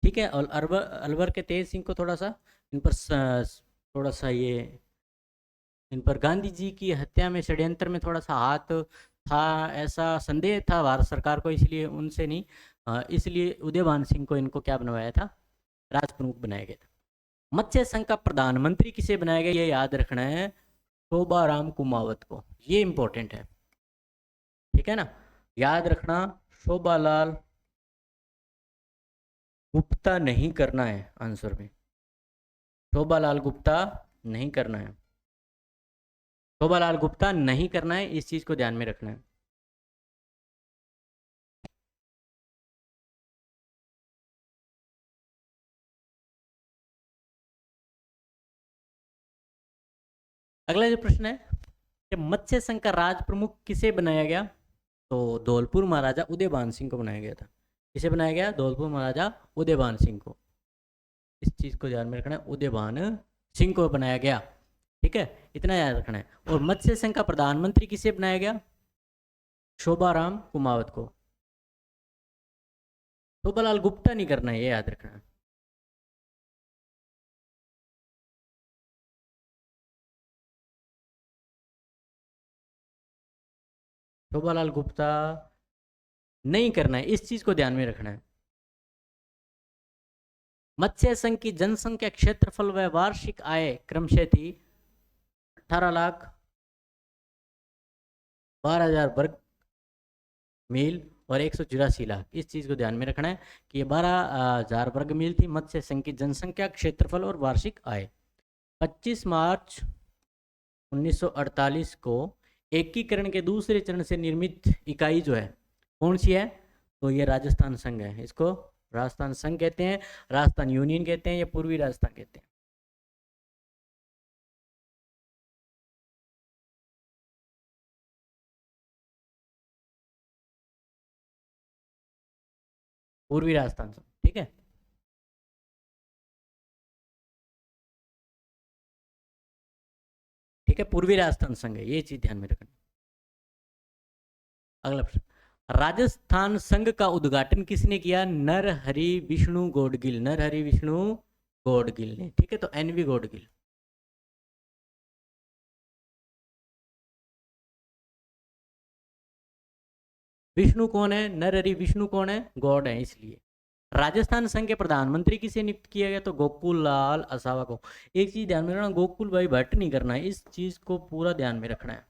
ठीक है, और अलवर के तेज सिंह को थोड़ा सा इन पर गांधी जी की हत्या में, षड्यंत्र में थोड़ा सा हाथ था, ऐसा संदेह था भारत सरकार को, इसलिए उनसे नहीं, इसलिए उदयभान सिंह को इनको क्या बनवाया था? राज प्रमुख बनाया गया था। मत्स्य संघ का प्रधानमंत्री किसे बनाया गया? ये याद रखना है, शोभाराम कुमावत को। ये इंपॉर्टेंट है, ठीक है ना, याद रखना। शोभालाल गुप्ता नहीं करना है आंसर में, शोभालाल गुप्ता नहीं करना है, शोभालाल गुप्ता नहीं करना है, इस चीज को ध्यान में रखना है। अगला जो प्रश्न है कि मत्स्य संघ का राज प्रमुख किसे बनाया गया? तो धौलपुर महाराजा उदयभान सिंह को बनाया गया था। किसे बनाया गया? धौलपुर महाराजा उदयभान सिंह को। इस चीज को ध्यान में रखना है, उदयभान सिंह को बनाया गया। ठीक है, इतना याद रखना है। और मत्स्य संघ का प्रधानमंत्री किसे बनाया गया? शोभाराम कुमावत को। शोभालाल गुप्ता नहीं करना है, ये याद रखना है। शोभालाल गुप्ता नहीं करना है, इस चीज को ध्यान में रखना है। मत्स्य संघ की जनसंख्या, क्षेत्रफल व वार्षिक आय क्रमशः थी 18,12,000 वर्ग मील और 184 लाख। इस चीज को ध्यान में रखना है कि ये 12,000 वर्ग मील थी मत्स्य संघ की जनसंख्या, क्षेत्रफल और वार्षिक आय। 25 मार्च 1948 को एकीकरण के दूसरे चरण से निर्मित इकाई जो है कौन सी है? तो ये राजस्थान संघ है। इसको राजस्थान संघ कहते हैं, राजस्थान यूनियन कहते हैं, या पूर्वी राजस्थान कहते हैं? पूर्वी राजस्थान संघ, ठीक है। ठीक है, पूर्वी राजस्थान संघ है, ये चीज ध्यान में रखना। अगला प्रश्न, राजस्थान संघ का उद्घाटन किसने किया? नरहरि विष्णु गौडगिल, नरहरि विष्णु गौडगिल ने, ठीक है। तो एनवी गौडगिल। विष्णु कौन है? नरहरि विष्णु कौन है? गॉड है, इसलिए। राजस्थान संघ के प्रधानमंत्री किसे नियुक्त किया गया? तो गोकुल लाल असावा को। एक चीज ध्यान में रखना, गोकुल भाई भट्ट नहीं करना है, इस चीज को पूरा ध्यान में रखना है।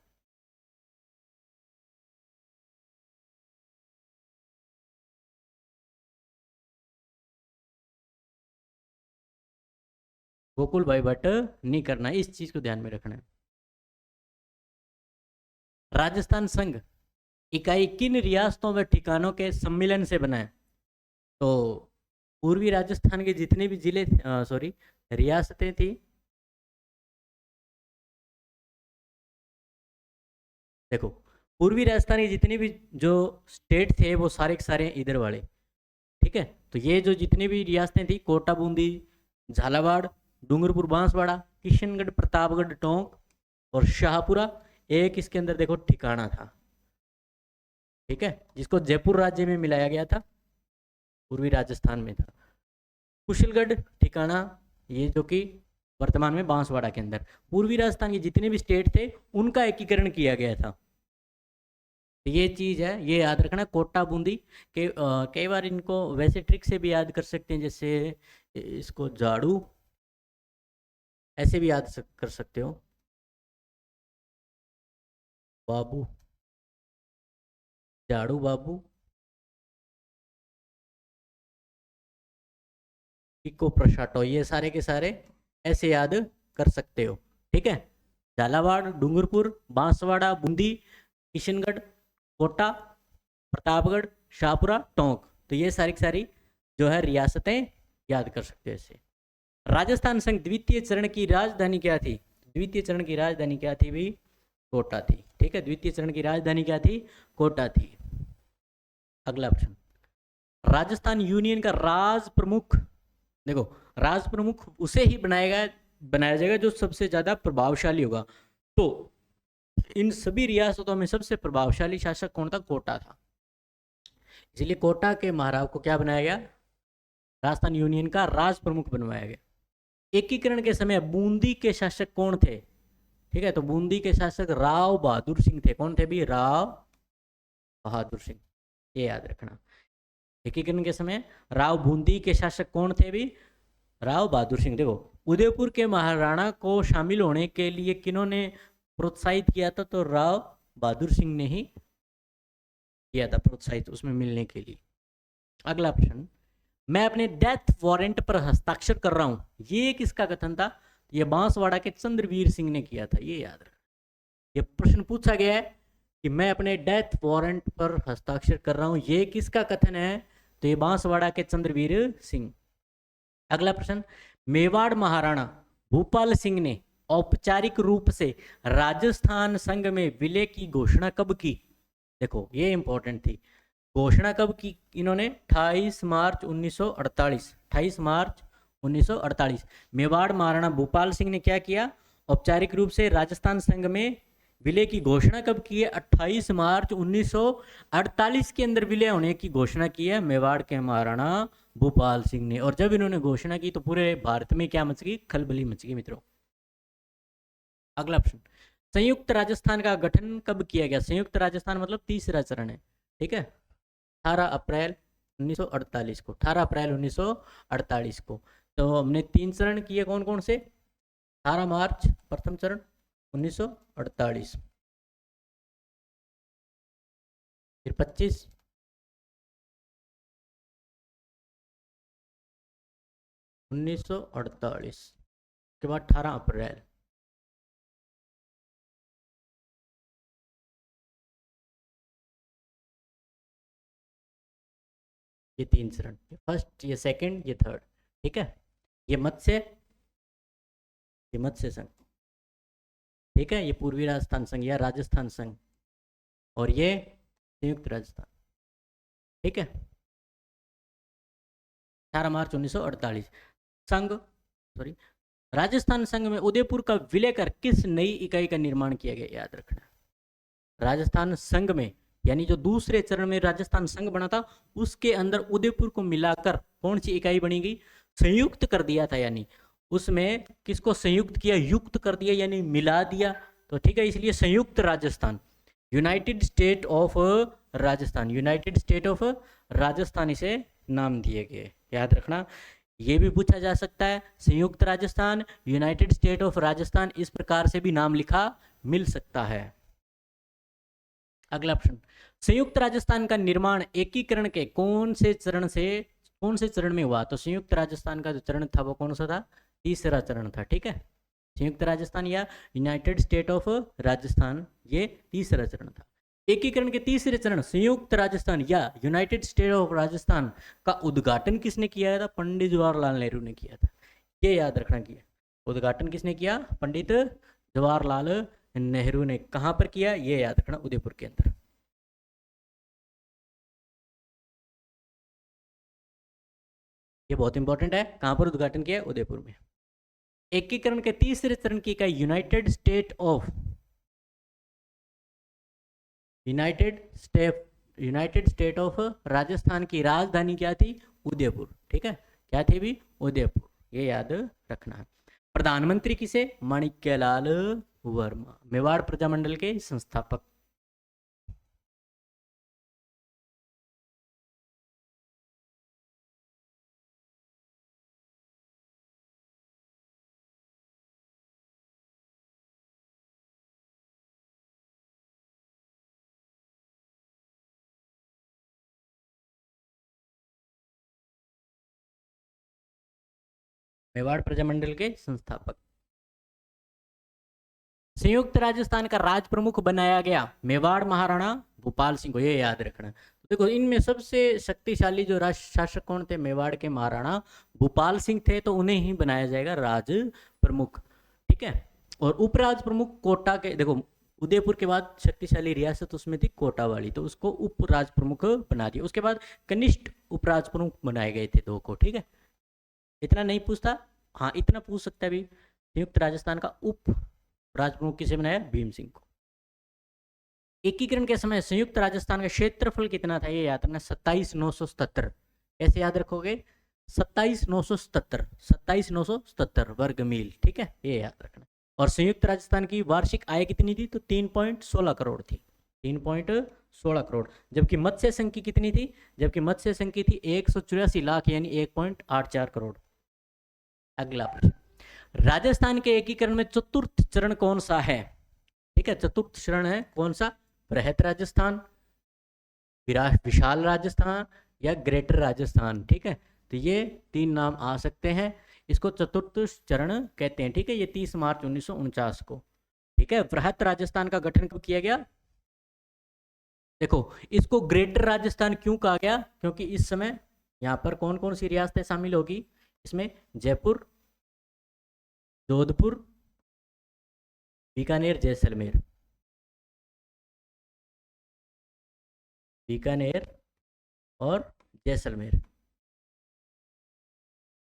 गोकुल भाई भट्ट नहीं करना है, इस चीज को ध्यान में रखना है। राजस्थान संघ इकाई किन रियासतों व ठिकानों के सम्मिलन से बना है? तो पूर्वी राजस्थान के जितने भी जिले, सॉरी, रियासतें थी, देखो, पूर्वी राजस्थान के जितने भी जो स्टेट थे वो सारे के सारे इधर वाले, ठीक है। तो ये जो जितनी भी रियासतें थी, कोटा बूंदी, झालावाड़, डूंगरपुर बांसवाड़ा, किशनगढ़ प्रतापगढ़ टोंक और शाहपुरा, एक इसके अंदर देखो ठिकाना था, ठीक है, जिसको जयपुर राज्य में मिलाया गया था, पूर्वी राजस्थान में था। कुशलगढ़ ठिकाना, ये जो कि वर्तमान में बांसवाड़ा के अंदर, पूर्वी राजस्थान के जितने भी स्टेट थे उनका एकीकरण किया गया था। तो ये चीज है, ये याद रखना। कोटा बूंदी के कई बार इनको वैसे ट्रिक से भी याद कर सकते हैं, जैसे इसको झाड़ू, ऐसे भी याद कर सकते हो, बाबू, झाड़ू बाबू, इको प्रशाटो, ये सारे के सारे ऐसे याद कर सकते हो, ठीक है। झालावाड़, डूंगरपुर, बांसवाड़ा, बूंदी, किशनगढ़, कोटा, प्रतापगढ़, शाहपुरा, टोंक, तो ये सारी की सारी जो है रियासतें याद कर सकते हो ऐसे। राजस्थान संघ द्वितीय चरण की राजधानी क्या थी? द्वितीय चरण की राजधानी क्या थी भी? कोटा थी, ठीक है। द्वितीय चरण की राजधानी क्या थी? कोटा थी। अगला प्रश्न, राजस्थान यूनियन का राज प्रमुख, देखो, राज प्रमुख उसे ही बनाया जाएगा जो सबसे ज्यादा प्रभावशाली होगा। तो इन सभी रियासतों में सबसे प्रभावशाली शासक कौन था? कोटा था, इसलिए कोटा के महाराव को क्या बनाया गया? राजस्थान यूनियन का राज प्रमुख बनवाया गया। एकीकरण के समय बूंदी के शासक कौन थे? ठीक है, तो बूंदी के शासक राव बहादुर सिंह थे। कौन थे भी? राव बहादुर सिंह, ये याद रखना। एकीकरण के समय राव बूंदी के शासक कौन थे भी? राव बहादुर सिंह। देखो, उदयपुर के महाराणा को शामिल होने के लिए किन्होंने प्रोत्साहित किया था? तो राव बहादुर सिंह ने ही किया था प्रोत्साहित उसमें मिलने के लिए। अगला प्रश्न, मैं अपने डेथ वारंट पर हस्ताक्षर कर रहा हूं, ये किसका कथन था? ये बांसवाड़ा के चंद्रवीर सिंह ने किया था, ये याद रखना। ये प्रश्न पूछा गया है कि मैं अपने डेथ वारंट पर हस्ताक्षर कर रहा हूं, ये किसका कथन है? तो ये बांसवाड़ा के चंद्रवीर सिंह। अगला प्रश्न, मेवाड़ महाराणा भूपाल सिंह ने औपचारिक रूप से राजस्थान संघ में विलय की घोषणा कब की? देखो, ये इंपॉर्टेंट थी। घोषणा कब की इन्होंने? 28 मार्च 1948, 28 मार्च 1948। मेवाड़ महाराणा भूपाल सिंह ने क्या किया? औपचारिक रूप से राजस्थान संघ में विलय की घोषणा कब की है? 28 मार्च 1948 के अंदर विलय होने की घोषणा की है मेवाड़ के महाराणा भूपाल सिंह ने। और जब इन्होंने घोषणा की तो पूरे भारत में क्या मच गई? खलबली मच गई मित्रों। अगला प्रश्न, संयुक्त राजस्थान का गठन कब किया गया? संयुक्त राजस्थान मतलब तीसरा चरण है, ठीक है। 18 अप्रैल 1948 को, 18 अप्रैल 1948 को। तो हमने 3 चरण किए, कौन कौन से? 18 मार्च प्रथम चरण 1948, फिर 25, उन्नीस सौ अड़तालीस के बाद 18 अप्रैल। ये 3 चरण, ये फर्स्ट, ये सेकंड, ये थर्ड, ठीक है। ये मत्स्य संघ, ठीक है, ये पूर्वी राजस्थान संघ या राजस्थान संघ, और ये संयुक्त राजस्थान, ठीक है। 18 मार्च 1948 संघ, सॉरी, राजस्थान संघ में उदयपुर का विलय कर किस नई इकाई का निर्माण किया गया, याद रखना। राजस्थान संघ में, यानी जो दूसरे चरण में राजस्थान संघ बना था, उसके अंदर उदयपुर को मिलाकर कौन सी इकाई बनी गई, संयुक्त कर दिया था, यानी उसमें किसको संयुक्त किया, युक्त कर दिया, यानी मिला दिया, तो ठीक है, इसलिए संयुक्त Rajasthan, United state of Rajasthan, United state of Rajasthan इसे नाम दिए गए, याद रखना। ये भी पूछा जा सकता है, संयुक्त Rajasthan, United state of Rajasthan, इस प्रकार से भी नाम लिखा मिल सकता है। अगला प्रश्न, संयुक्त राजस्थान का निर्माण एकीकरण के कौन से चरण में हुआ, तो संयुक्त राजस्थान का जो चरण था वो कौन सा था, तीसरा चरण था, ठीक है। संयुक्त राजस्थान या यूनाइटेड स्टेट ऑफ राजस्थान, ये तीसरा चरण था। एकीकरण के तीसरे चरण संयुक्त राजस्थान या यूनाइटेड स्टेट ऑफ राजस्थान का उद्घाटन किसने किया था, पंडित जवाहरलाल नेहरू ने किया था, ये याद रखना। किया उद्घाटन किसने किया, पंडित जवाहरलाल नेहरू ने। कहां पर किया, ये याद रखना, उदयपुर के अंदर। ये बहुत इंपॉर्टेंट है, कहां पर उद्घाटन किया, उदयपुर में। एकीकरण के तीसरे चरण की इकाई यूनाइटेड स्टेट ऑफ राजस्थान की राजधानी क्या थी, उदयपुर, ठीक है, क्या थी भी, उदयपुर, ये याद रखना है। प्रधानमंत्री किसे, माणिक्यलाल वर्मा, मेवाड़ प्रजामंडल के संस्थापक। मेवाड़ प्रजामंडल के संस्थापक। संयुक्त राजस्थान का राज प्रमुख बनाया गया मेवाड़ महाराणा भूपाल सिंह को, ये याद रखना। देखो, इनमें सबसे शक्तिशाली जो शासक कौन थे, मेवाड़ के महाराणा भूपाल सिंह थे, तो उन्हें ही बनाया जाएगा राज प्रमुख, ठीक है। और उपराज प्रमुख कोटा के, देखो उदयपुर के बाद शक्तिशाली रियासत उसमें थी कोटा वाली, तो उसको उपराज प्रमुख बना दिया। उसके बाद कनिष्ठ उपराज प्रमुख बनाए गए थे 2 को, ठीक है। इतना नहीं पूछता, हाँ इतना पूछ सकता है भी, संयुक्त राजस्थान का उप राज प्रमुख किसे बनाया, भीम सिंह को। एकीकरण के समय संयुक्त राजस्थान का क्षेत्रफल कितना था, ये याद रखना, 27,977। कैसे याद रखोगे, 27,977 वर्ग मील, ठीक है, ये याद रखना। और संयुक्त राजस्थान की वार्षिक आय कितनी थी, तो 3.16 करोड़ थी, 3.16 करोड़। जबकि मत्स्य संघ की कितनी थी, जबकि मत्स्य संघ की थी 184 लाख, यानी 1.84 करोड़। अगला प्रश्न, राजस्थान के एकीकरण में चतुर्थ चरण कौन सा है, ठीक है, चतुर्थ चरण है कौन सा, बृहत राजस्थान, विशाल राजस्थान या ग्रेटर राजस्थान, ठीक है। तो ये 3 नाम आ सकते हैं, इसको चतुर्थ चरण कहते हैं, ठीक है। ये 30 मार्च 1949 को, ठीक है। बृहत राजस्थान का गठन कब किया गया, देखो इसको ग्रेटर राजस्थान क्यों कहा गया, क्योंकि इस समय यहाँ पर कौन कौन सी रियासतें शामिल होगी, इसमें जयपुर, जोधपुर, बीकानेर, जैसलमेर, बीकानेर और जैसलमेर,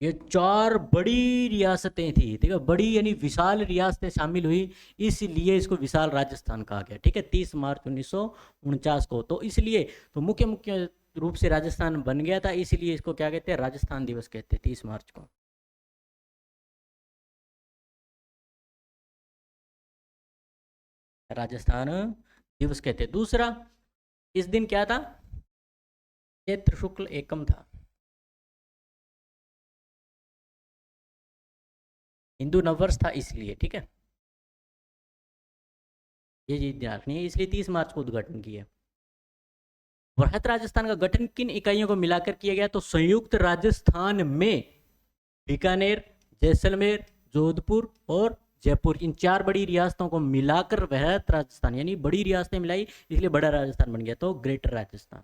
ये 4 बड़ी रियासतें थी, ठीक है, बड़ी यानी विशाल रियासतें शामिल हुई, इसलिए इसको विशाल राजस्थान कहा गया, ठीक है, 30 मार्च 1949 को। तो इसलिए तो मुख्य रूप से राजस्थान बन गया था, इसलिए इसको क्या कहते हैं, राजस्थान दिवस कहते हैं 30 मार्च को। राजस्थान दिवस कहते हैं। दूसरा, इस दिन क्या था, चैत्र शुक्ल एकम था, हिंदू नववर्ष था, इसलिए, ठीक है, ये चीज ध्यान रखनी है, इसलिए 30 मार्च को उद्घाटन किया। बृहत राजस्थान का गठन किन इकाइयों को मिलाकर किया गया, तो संयुक्त राजस्थान में बीकानेर, जैसलमेर, जोधपुर और जयपुर, इन 4 बड़ी रियासतों को मिलाकर बृहत राजस्थान, यानी बड़ी रियासतें मिलाई, इसलिए बड़ा राजस्थान बन गया, तो ग्रेटर राजस्थान।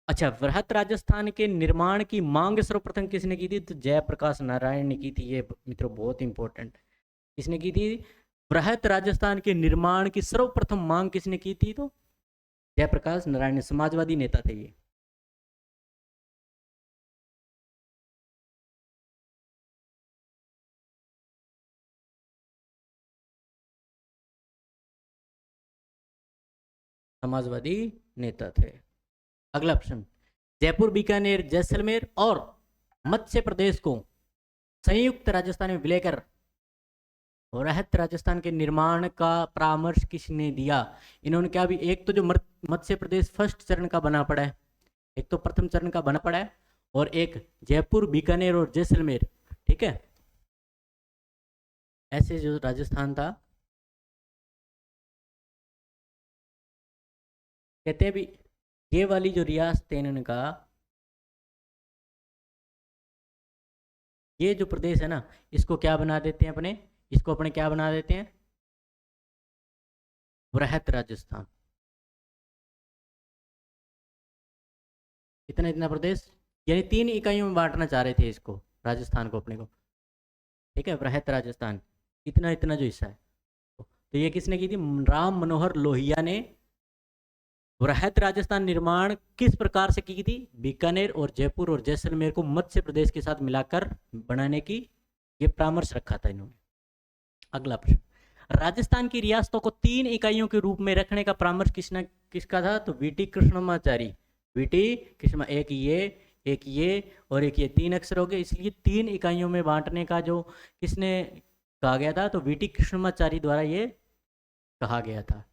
अच्छा, वृहत राजस्थान के निर्माण की मांग सर्वप्रथम किसने की थी? तो जयप्रकाश नारायण ने की थी। ये मित्रों बहुत इंपॉर्टेंट। किसने की थी? वृहत राजस्थान के निर्माण की सर्वप्रथम मांग किसने की थी? तो जयप्रकाश नारायण, समाजवादी नेता थे ये। समाजवादी नेता थे। अगला प्रश्न, जयपुर, बीकानेर, जैसलमेर और मध्य प्रदेश को संयुक्त राजस्थान में विलय कर वृहत राजस्थान के निर्माण का परामर्श किसने दिया? इन्होंने क्या भी, एक तो जो मध्य प्रदेश फर्स्ट चरण का बना पड़ा है, एक तो प्रथम चरण का बना पड़ा है, और एक जयपुर, बीकानेर और जैसलमेर, ठीक है, ऐसे जो राजस्थान था, कहते हैं भी ये वाली जो रियासत है इन्होंने कहा, ये जो प्रदेश है ना, इसको क्या बना देते हैं अपने, इसको अपने क्या बना देते हैं? वृहत राजस्थान। इतना इतना प्रदेश, यानी 3 इकाइयों में बांटना चाह रहे थे इसको, राजस्थान को अपने को, ठीक है, वृहत राजस्थान, इतना इतना जो हिस्सा है। तो ये किसने की थी? राम मनोहर लोहिया ने वृहत राजस्थान निर्माण किस प्रकार से की थी? बीकानेर और जयपुर और जैसलमेर को मध्य प्रदेश के साथ मिलाकर बनाने की ये परामर्श रखा था इन्होंने। अगला प्रश्न, राजस्थान की रियासतों को 3 इकाइयों के रूप में रखने का परामर्श किसका था? तो वीटी कृष्णमाचारी। वीटी कृष्ण, एक ये और एक ये, 3 अक्षर हो गए, इसलिए 3 इकाइयों में बांटने का जो किसने कहा गया था? तो वीटी कृष्णमाचारी द्वारा ये कहा गया था।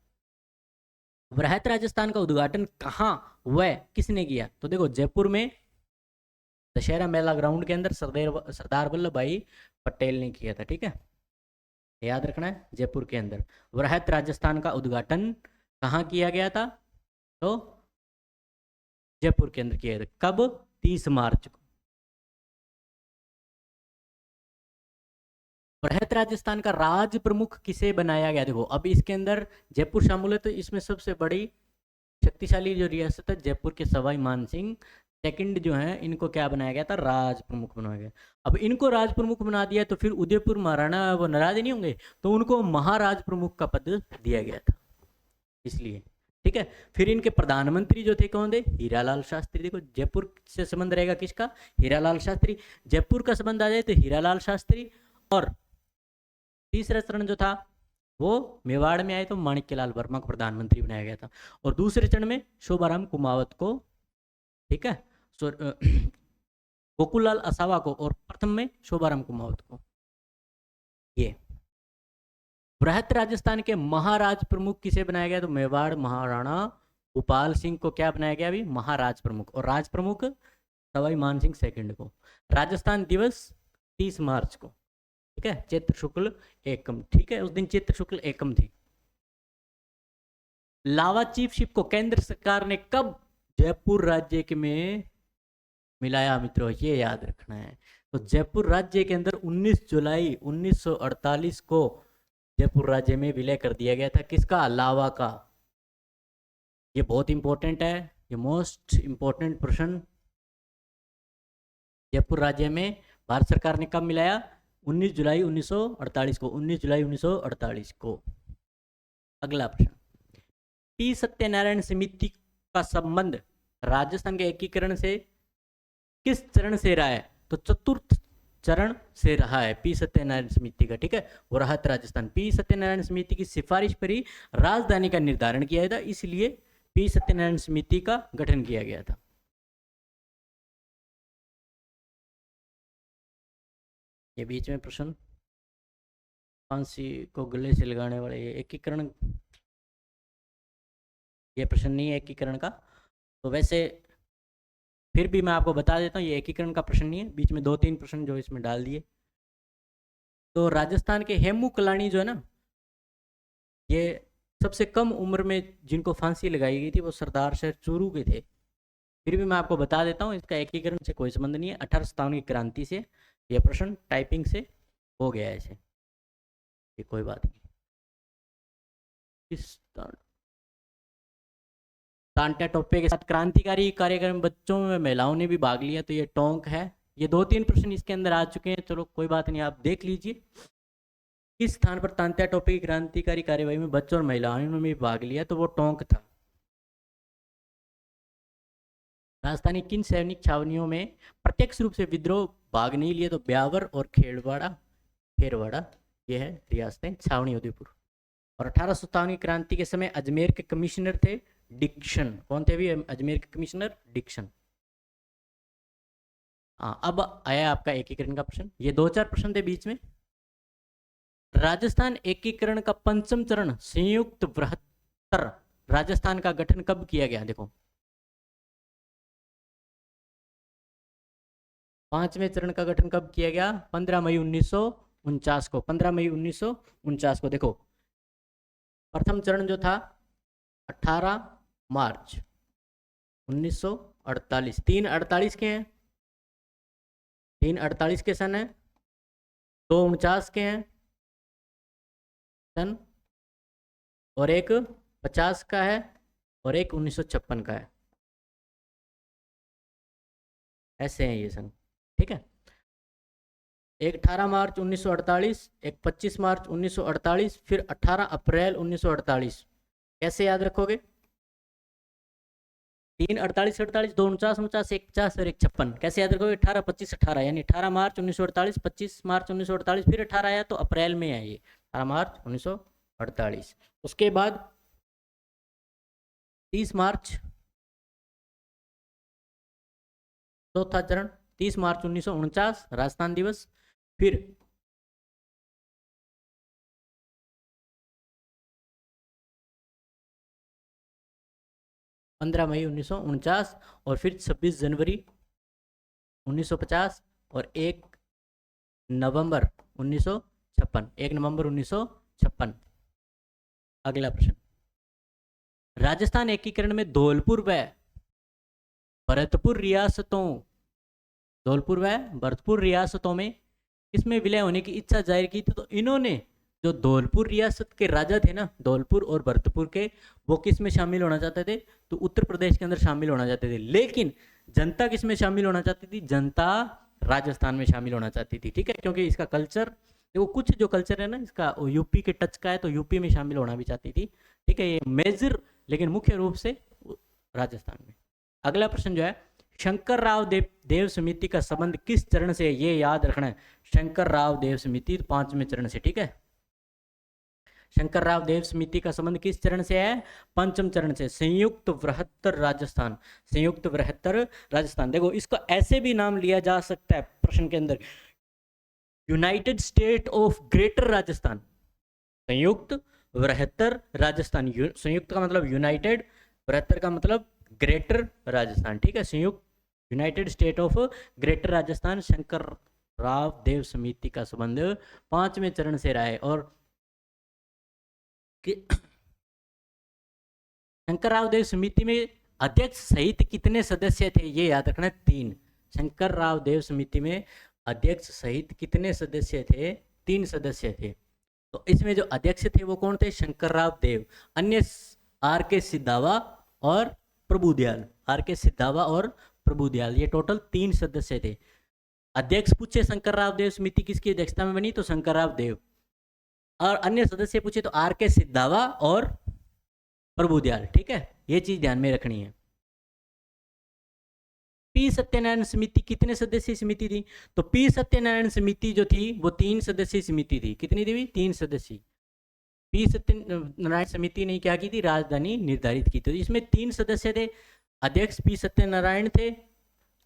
वृहत राजस्थान का उद्घाटन कहाँ व किसने किया? तो देखो, जयपुर में दशहरा मेला ग्राउंड के अंदर सरदार वल्लभ भाई पटेल ने किया था, ठीक है, याद रखना है, जयपुर के अंदर। वृहत राजस्थान का उद्घाटन कहाँ किया गया था? तो जयपुर के अंदर किया गया था। कब? 30 मार्च को। वृहत राजस्थान का राज प्रमुख किसे बनाया गया? देखो, अब इसके अंदर जयपुर शामिल है, तो इसमें सबसे बड़ी शक्तिशाली जो रियासत है जयपुर के सवाई मानसिंह सेकंड जो है, इनको क्या बनाया गया था? राज प्रमुख बनाया गया। अब इनको राज प्रमुख बना दिया तो फिर उदयपुर महाराणा वो नाराज नहीं होंगे, तो उनको महाराज प्रमुख का पद दिया गया था, इसलिए, ठीक है। फिर इनके प्रधानमंत्री जो थे कौन थे? हीरालाल शास्त्री। देखो, जयपुर से संबंध रहेगा किसका? हीरालाल शास्त्री। जयपुर का संबंध आ जाए तो हीरालाल शास्त्री। और तीसरा चरण जो था वो मेवाड़ में आए तो माणिक्यलाल वर्मा को प्रधानमंत्री बनाया गया था, और दूसरे चरण में शोभाराम कुमावत को, ठीक है, गोकुललाल असावा को, और प्रथम में शोभाराम कुमावत को। ये वृहत राजस्थान के महाराज प्रमुख किसे बनाया गया? तो मेवाड़ महाराणा भूपाल सिंह को क्या बनाया गया? अभी महाराज प्रमुख, और राज प्रमुख सवाई मानसिंह सेकंड को। राजस्थान दिवस 30 मार्च को, ठीक है, चैत्र शुक्ल एकम, ठीक है, उस दिन चैत्र शुक्ल एकम थी। लावा चीफशिप को केंद्र सरकार ने कब जयपुर राज्य के में मिलाया? मित्रों, ये याद रखना है। तो जयपुर राज्य के अंदर 19 जुलाई 1948 को जयपुर राज्य में विलय कर दिया गया था। किसका? लावा का। ये बहुत इंपॉर्टेंट है, ये मोस्ट इंपॉर्टेंट प्रश्न। जयपुर राज्य में भारत सरकार ने कब मिलाया? 19 जुलाई 1948 को, 19 जुलाई 1948 को। अगला प्रश्न, टी सत्यनारायण समिति का संबंध राजस्थान के एकीकरण से किस चरण से रहा है? तो चतुर्थ चरण से रहा है पी सत्यनारायण समिति का, ठीक है। वृहत राजस्थान, पी सत्यनारायण समिति की सिफारिश पर ही राजधानी का निर्धारण किया था, इसलिए पी सत्यनारायण समिति का गठन किया गया था। ये बीच में प्रश्न, फांसी को गले से लगाने वाले, ये एकीकरण, ये प्रश्न नहीं है एकीकरण का। तो वैसे फिर भी मैं आपको बता देता हूँ, ये एकीकरण का प्रश्न नहीं है, बीच में 2-3 प्रश्न जो इसमें डाल दिए। तो राजस्थान के हेमू कलानी जो है ना, ये सबसे कम उम्र में जिनको फांसी लगाई गई थी वो सरदार शहर चूरू के थे। फिर भी मैं आपको बता देता हूँ, इसका एकीकरण से कोई संबंध नहीं है, 1857 की क्रांति से यह प्रश्न टाइपिंग से हो गया है ऐसे, ये कोई बात नहीं। तांत्या टोपे के साथ क्रांतिकारी कार्यक्रम बच्चों में महिलाओं ने भी भाग लिया, तो ये टोंक है। ये 2-3 प्रश्न इसके अंदर आ चुके हैं, चलो कोई बात नहीं, आप देख लीजिए। किस स्थान पर तांत्या टोपे की क्रांतिकारी कार्यवाही में बच्चों और महिलाओं ने भी भाग लिया, तो वो टोंक था। राजस्थानी किन सैनिक छावनियों में प्रत्यक्ष रूप से विद्रोह भाग नहीं लिया, तो ब्यावर और खेरवाड़ा ये है रियासतें छावनी उदयपुर। और 1857 की क्रांति के समय अजमेर के कमिश्नर थे डिक्सन। कौन थे भी अजमेर के कमिश्नर? डिक्सन। हाँ, अब आया आपका एकीकरण का प्रश्न। ये 2-4 प्रश्न थे बीच में। राजस्थान एकीकरण का 5वां चरण संयुक्त बृहत्तर राजस्थान का गठन कब किया गया? देखो 5वें चरण का गठन कब किया गया? 15 मई 1949 को। 15 मई 1949 को। देखो प्रथम चरण जो था 18 मार्च 1948। 348 के हैं, 348 के सन है, 249 के हैं सन, और एक 50 का है, और एक 1956 का है। ऐसे हैं ये सन, ठीक है। एक 18 मार्च 1948, एक 25 मार्च 1948, फिर 18 अप्रैल 1948। कैसे याद रखोगे? 348, 48, 249, 49, 1 50 और 1 56। कैसे याद रखोगे? 18, 25, 18, यानी 18 मार्च 1948, 25 मार्च 1948, फिर 18 आया तो अप्रैल में है ये 18 मार्च 1948। उसके बाद 30 मार्च चौथा चरण, 30 मार्च 1949 राजस्थान दिवस। फिर 15 मई 1949, और फिर 26 जनवरी 1950, और 1 नवंबर 1956। 1 नवंबर 1956। अगला प्रश्न, राजस्थान एकीकरण में धौलपुर व भरतपुर रियासतों में इसमें विलय होने की इच्छा जाहिर की थी। तो इन्होंने जो धौलपुर रियासत के राजा थे ना, धौलपुर और भरतपुर के, वो किस में शामिल होना चाहते थे? तो उत्तर प्रदेश के अंदर शामिल होना चाहते थे। लेकिन जनता किस में शामिल होना चाहती थी? जनता राजस्थान में शामिल होना चाहती थी, ठीक है। क्योंकि इसका कल्चर, देखो कुछ जो कल्चर है ना इसका यूपी के टच का है, तो यूपी में शामिल होना भी चाहती थी, ठीक है। ये मेजर, लेकिन मुख्य रूप से राजस्थान में। अगला प्रश्न जो है, शंकर राव देव समिति का संबंध किस चरण से है? ये याद रखना है। शंकर राव देव समिति 5वें चरण से, ठीक है। शंकर राव देव समिति का संबंध किस चरण से है? 5वें चरण से। संयुक्त बृहत्तर राजस्थान, संयुक्त बृहत्तर राजस्थान। देखो इसको ऐसे भी नाम लिया जा सकता है प्रश्न के अंदर, United state of greater Rajasthan. संयुक्त बृहत्तर राजस्थान। संयुक्त का मतलब यूनाइटेड, बृहत्तर का मतलब ग्रेटर राजस्थान, ठीक है। संयुक्त united state of greater Rajasthan. Shankar Rao Deo समिति का संबंध 5वें चरण से रहा है। और शंकर राव देव समिति में अध्यक्ष सहित कितने सदस्य थे? ये याद रखना, 3। शंकर राव देव समिति में अध्यक्ष सहित कितने सदस्य थे? 3 सदस्य थे। तो इसमें जो अध्यक्ष थे वो कौन थे? शंकर राव देव। अन्य R.K. सिद्धावा और प्रभुदयाल। R.K. सिद्धावा और प्रभुदयाल, ये टोटल 3 सदस्य थे। अध्यक्ष पूछे शंकर राव देव समिति किसकी अध्यक्षता में बनी? तो शंकर राव देव। और अन्य सदस्य पूछे तो R.K. सिद्धावा और प्रभुदयाल, ठीक है। ये चीज ध्यान में रखनी है। पी सत्यनारायण समिति कितने सदस्यीय समिति थी? तो पी सत्यनारायण समिति जो थी वो 3 सदस्यीय समिति थी। कितनी थी? 3 सदस्यीय। पी सत्यनारायण समिति ने क्या की थी? राजधानी निर्धारित की थी। इसमें 3 सदस्य थे। अध्यक्ष पी सत्यनारायण थे।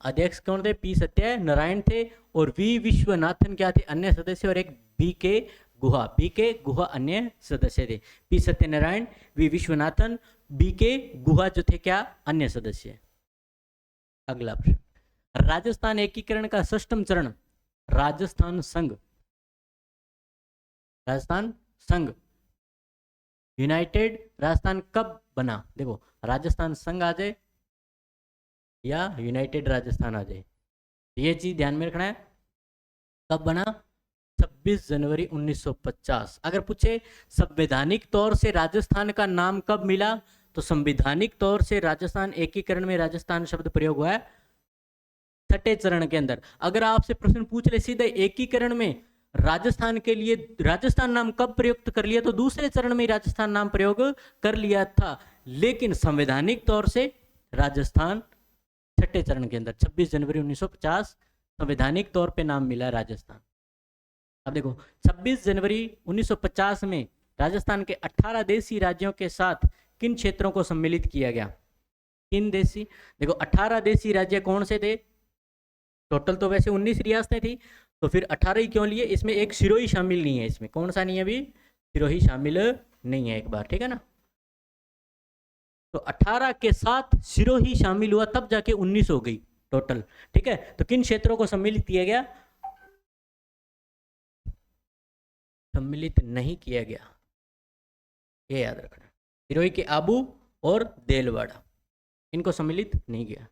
अध्यक्ष कौन थे? पी सत्यनारायण थे। और वी विश्वनाथन क्या थे? अन्य सदस्य। और एक बी.के. गुहा अन्य सदस्य थे। P Satyanarayana, V Viswanathan, B K. Guha जो थे क्या? अन्य सदस्य। अगला प्रश्न, राजस्थान एकीकरण का 6वां चरण राजस्थान संघ। राजस्थान संघ, यूनाइटेड राजस्थान कब बना? देखो राजस्थान संघ आ जाए या यूनाइटेड राजस्थान आ जाए, ये चीज ध्यान में रखना है। कब बना? 26 जनवरी 1950। अगर पूछे संवैधानिक तौर से राजस्थान का नाम कब मिला? तो संवैधानिक तौर से राजस्थान एकीकरण में राजस्थान शब्द प्रयोग हुआ है छठे चरण के अंदर। अगर आपसे प्रश्न पूछ ले सीधे एकीकरण में राजस्थान के लिए राजस्थान नाम कब प्रयुक्त कर लिया, तो दूसरे चरण में राजस्थान नाम प्रयोग कर लिया था, लेकिन संवैधानिक तौर से राजस्थान छठे चरण के अंदर 26 जनवरी 1950 संवैधानिक तौर पे नाम मिला राजस्थान। अब देखो 26 जनवरी 1950 में राजस्थान के 18 देशी राज्यों के साथ किन क्षेत्रों को सम्मिलित किया गया? किन देशी, देखो 18 देशी राज्य कौन से थे? टोटल तो वैसे 19 रियासतें थी, तो फिर 18 ही क्यों लिए? इसमें एक सिरोही शामिल नहीं है, इसमें कौन सा नहीं है? अभी सिरोही शामिल नहीं है एक बार, ठीक है ना। तो 18 के साथ सिरोही शामिल हुआ, तब जाके 19 हो गई टोटल, ठीक है। तो किन क्षेत्रों को सम्मिलित किया गया? सम्मिलित नहीं किया गया, ये याद रखना। सिरोही के आबू और देलवाड़ा, इनको सम्मिलित नहीं किया।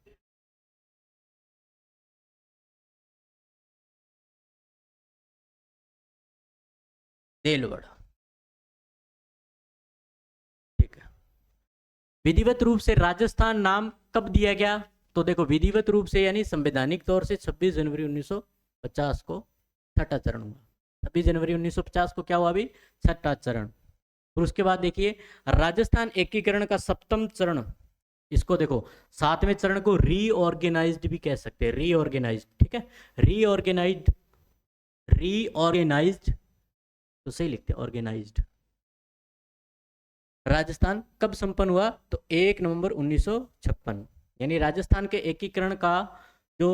देलवाड़ा, ठीक है। विधिवत रूप से राजस्थान नाम कब दिया गया? तो देखो विधिवत रूप से यानी संवैधानिक तौर से 26 जनवरी 1950 को छठा चरण हुआ। 26 जनवरी 1950 को क्या हुआ? अभी छठा चरण। और उसके बाद देखिए राजस्थान एकीकरण का सप्तम चरण, इसको देखो 7वें चरण को रीऑर्गेनाइज्ड भी कह सकते हैं, रीऑर्गेनाइज्ड, ठीक है। रीऑर्गेनाइज्ड, रीऑर्गेनाइज्ड तो सही लिखते हैं, ऑर्गेनाइज्ड। राजस्थान कब संपन्न हुआ? तो 1 नवंबर 1956, यानी राजस्थान के एकीकरण का जो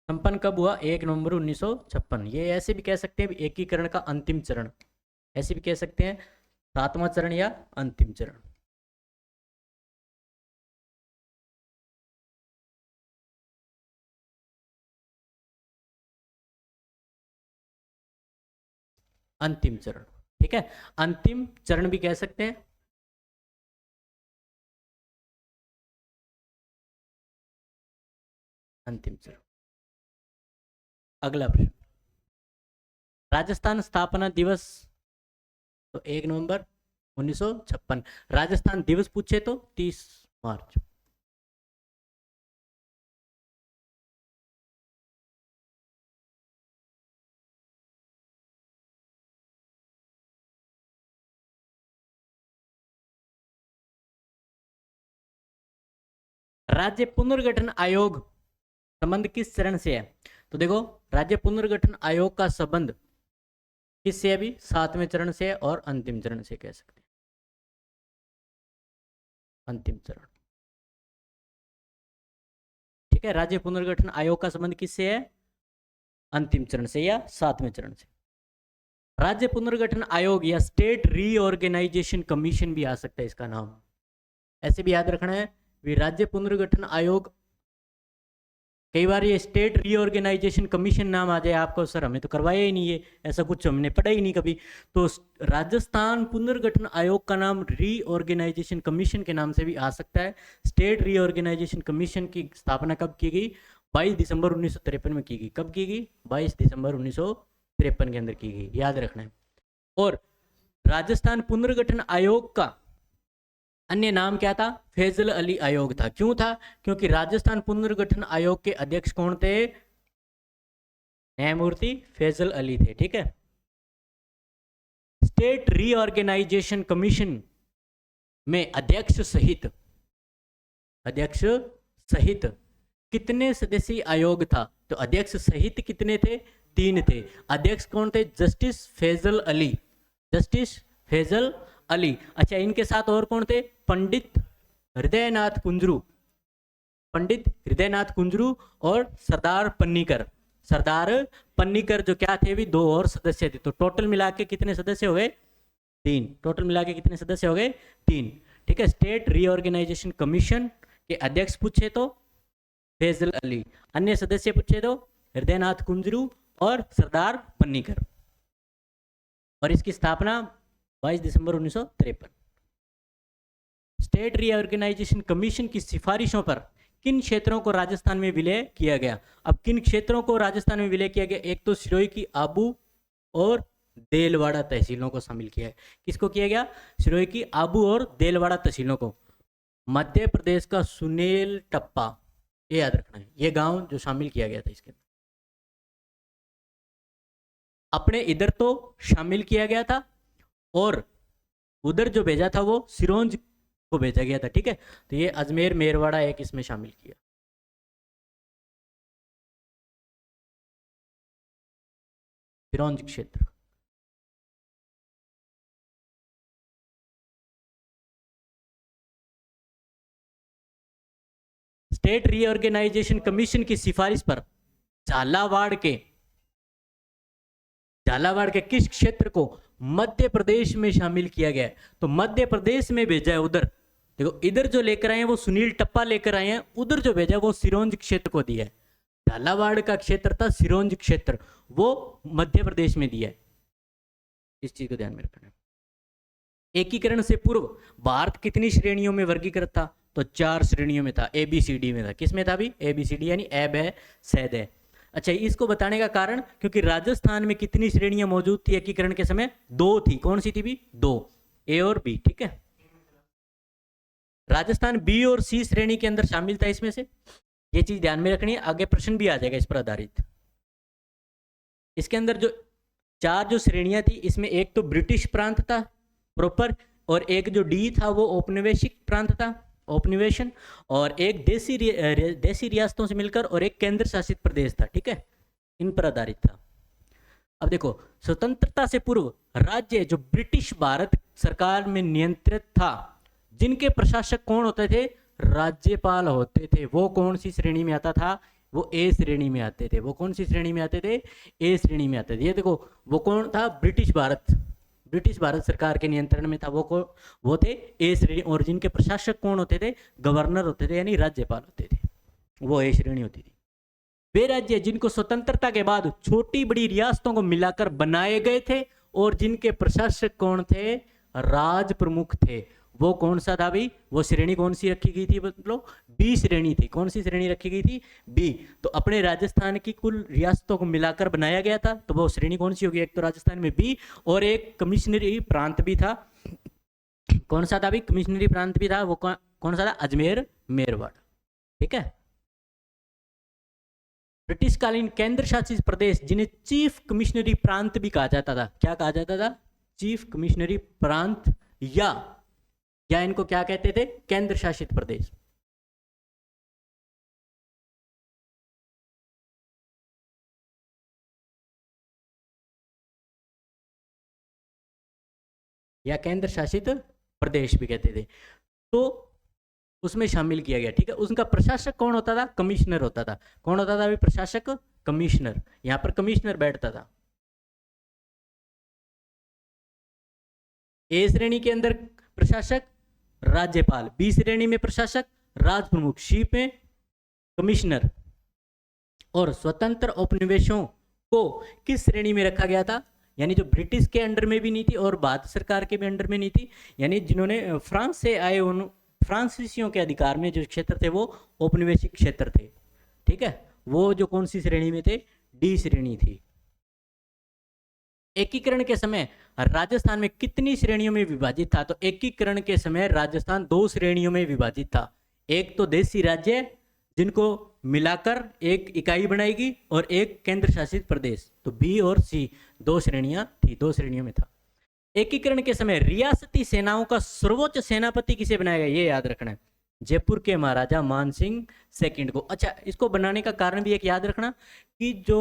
संपन्न कब हुआ? 1 नवंबर 1956। ये ऐसे भी कह सकते हैं एकीकरण का अंतिम चरण, ऐसे भी कह सकते हैं 7वां चरण या अंतिम चरण। अंतिम चरण, ठीक है, अंतिम चरण भी कह सकते हैं। अंतिम चरण। अगला प्रश्न, राजस्थान स्थापना दिवस, तो 1 नवंबर 1956। राजस्थान दिवस पूछे तो 30 मार्च। राज्य पुनर्गठन आयोग संबंध किस चरण से है? तो देखो राज्य पुनर्गठन आयोग का संबंध किससे? अभी 7वें चरण से और अंतिम चरण से कह सकते हैं, अंतिम चरण, ठीक है। राज्य पुनर्गठन आयोग का संबंध किससे है? अंतिम चरण से या 7वें चरण से। राज्य पुनर्गठन आयोग या स्टेट रीऑर्गेनाइजेशन कमीशन भी आ सकता है इसका नाम, ऐसे भी याद रखना है। राज्य पुनर्गठन आयोग, कई बार ये स्टेट रीऑर्गेनाइजेशन कमीशन नाम आ जाए आपको, सर हमें तो करवाया ही नहीं है, ऐसा कुछ हमने पढ़ा ही नहीं कभी। तो राजस्थान पुनर्गठन आयोग का नाम रीऑर्गेनाइजेशन कमीशन के नाम से भी आ सकता है। स्टेट रीऑर्गेनाइजेशन कमीशन की स्थापना कब की गई? 22 दिसंबर 1953 में की गई। कब की गई? 22 दिसंबर 1953 के अंदर की गई, याद रखना है। और राजस्थान पुनर्गठन आयोग का अन्य नाम क्या था? फैजल अली आयोग था। क्यों था? क्योंकि राजस्थान पुनर्गठन आयोग के अध्यक्ष कौन थे? न्यायमूर्ति फैजल अली थे, ठीक है। स्टेट रीऑर्गेनाइजेशन कमीशन में अध्यक्ष सहित कितने सदस्यीय आयोग था? तो अध्यक्ष सहित कितने थे? 3 थे। अध्यक्ष कौन थे? Justice Faizal Ali, justice Faizal Ali. अच्छा, इनके साथ और कौन थे? पंडित हृदयनाथ कुंजरू, पंडित हृदयनाथ कुंजरू और सरदार पन्नीकर। सरदार पन्नीकर जो क्या थे? भी 2 और सदस्य थे। तो टोटल मिला के कितने सदस्य हो गए? 3। टोटल मिला के कितने सदस्य हो गए? 3, ठीक है। स्टेट रीऑर्गेनाइजेशन कमीशन के अध्यक्ष पूछे तो फैजल अली, अन्य सदस्य पूछे तो हृदयनाथ कुंजरू और सरदार पन्नीकर। और इसकी स्थापना 22 दिसंबर 1953। स्टेट रीऑर्गेनाइजेशन कमीशन की सिफारिशों पर किन क्षेत्रों को राजस्थान में विलय किया गया? अब किन क्षेत्रों को राजस्थान में विलय किया गया? एक तो सिरोही की आबू और देलवाड़ा तहसीलों को शामिल किया है। किसको किया गया? सिरोही की आबू और देलवाड़ा तहसीलों को। मध्य प्रदेश का सुनेल टप्पा, ये याद रखना है, ये गांव जो शामिल किया गया था इसके अंदर। अपने इधर तो शामिल किया गया था और उधर जो भेजा था वो सिरोंज को भेजा गया था। ठीक है, तो ये अजमेर मेरवाड़ा एक इसमें शामिल किया। सिरोंज क्षेत्र। स्टेट रीऑर्गेनाइजेशन कमीशन की सिफारिश पर झालावाड़ के किस क्षेत्र को मध्य प्रदेश में शामिल किया गया है? तो मध्य प्रदेश में भेजा है उधर। देखो, इधर जो लेकर आए हैं वो सुनील टप्पा लेकर आए हैं, उधर जो भेजा वो सिरोंज क्षेत्र को दिया है। झालावाड़ का क्षेत्र था सिरोंज क्षेत्र, वो मध्य प्रदेश में दिया है। इस चीज को ध्यान में रखना है। एकीकरण से पूर्व भारत कितनी श्रेणियों में वर्गीकृत था? तो 4 श्रेणियों में था, ABCD में था। किस में था भी? ABCD, यानी ऐब है, सैद है। अच्छा, इसको बताने का कारण, क्योंकि राजस्थान में कितनी श्रेणियां मौजूद थी एकीकरण के समय? 2 थी। कौन सी थी भी? 2, A और B। ठीक है, राजस्थान B और C श्रेणी के अंदर शामिल था इसमें से। ये चीज ध्यान में रखनी है, आगे प्रश्न भी आ जाएगा इस पर आधारित। इसके अंदर जो 4 जो श्रेणियां थी, इसमें एक तो ब्रिटिश प्रांत था प्रॉपर, और एक जो D था वो औपनिवेशिक प्रांत था, औपनिवेशन, और एक देसी रियासतों से मिलकर, और एक केंद्र शासित प्रदेश था। ठीक है, इन पर आधारित था। अब देखो, स्वतंत्रता से पूर्व राज्य जो ब्रिटिश भारत सरकार में नियंत्रित था, जिनके प्रशासक कौन होते थे? राज्यपाल होते थे। वो कौन सी श्रेणी में आता था? वो A श्रेणी में आते थे। वो कौन सी श्रेणी में आते थे? A श्रेणी में आते थे। ये देखो, वो कौन था? ब्रिटिश भारत सरकार के नियंत्रण में था, वो थे A श्रेणी। और जिनके प्रशासक कौन होते थे? गवर्नर होते थे, यानी राज्यपाल होते थे, वो A श्रेणी होती थी। वे राज्य जिनको स्वतंत्रता के बाद छोटी बड़ी रियासतों को मिलाकर बनाए गए थे, और जिनके प्रशासक कौन थे? राज प्रमुख थे। वो कौन सा था भाई? वो श्रेणी कौन सी रखी गई थी? मतलब B श्रेणी थी। कौन सी श्रेणी रखी गई थी? B। तो अपने राजस्थान की कुल रियासतों को मिलाकर बनाया गया था, तो वो श्रेणी कौन सी होगी? एक तो राजस्थान में B, और एक कमिश्नरी प्रांत भी था। कौन सा था भाई? कमिश्नरी प्रांत भी था। वो कौन सा था? अजमेर मेरवाड़। ठीक है, ब्रिटिश कालीन केंद्र शासित प्रदेश जिन्हें चीफ कमिश्नरी प्रांत भी कहा जाता था। क्या कहा जाता था? चीफ कमिश्नरी प्रांत, या इनको क्या कहते थे? केंद्र शासित प्रदेश। या केंद्र शासित प्रदेश भी कहते थे। तो उसमें शामिल किया गया। ठीक है, उनका प्रशासक कौन होता था? कमिश्नर होता था। कौन होता था अभी प्रशासक? कमिश्नर। यहां पर कमिश्नर बैठता था। A श्रेणी के अंदर प्रशासक राज्यपाल, B श्रेणी में प्रशासक राज प्रमुख, C में कमिश्नर। और स्वतंत्र उपनिवेशों को किस श्रेणी में रखा गया था? यानी जो ब्रिटिश के अंडर में भी नहीं थी और भारत सरकार के भी अंडर में नहीं थी, यानी जिन्होंने फ्रांस से आए उन फ्रांसीसियों के अधिकार में जो क्षेत्र थे वो औपनिवेशिक क्षेत्र थे। ठीक है, वो जो कौन सी श्रेणी में थे? D श्रेणी थी। एकीकरण के समय राजस्थान में कितनी श्रेणियों में विभाजित था? तो एकीकरण के समय राजस्थान 2 श्रेणियों में विभाजित था। एक तो देशी राज्य जिनको मिलाकर एक इकाई बनाएगी, और एक केंद्र शासित प्रदेश। तो B और C 2 श्रेणियां थी, 2 श्रेणियों में था। एकीकरण के समय रियासती सेनाओं का सर्वोच्च सेनापति किसे बनाया गया? ये याद रखना है, जयपुर के महाराजा मानसिंह सेकंड को। अच्छा, इसको बनाने का कारण भी एक याद रखना कि जो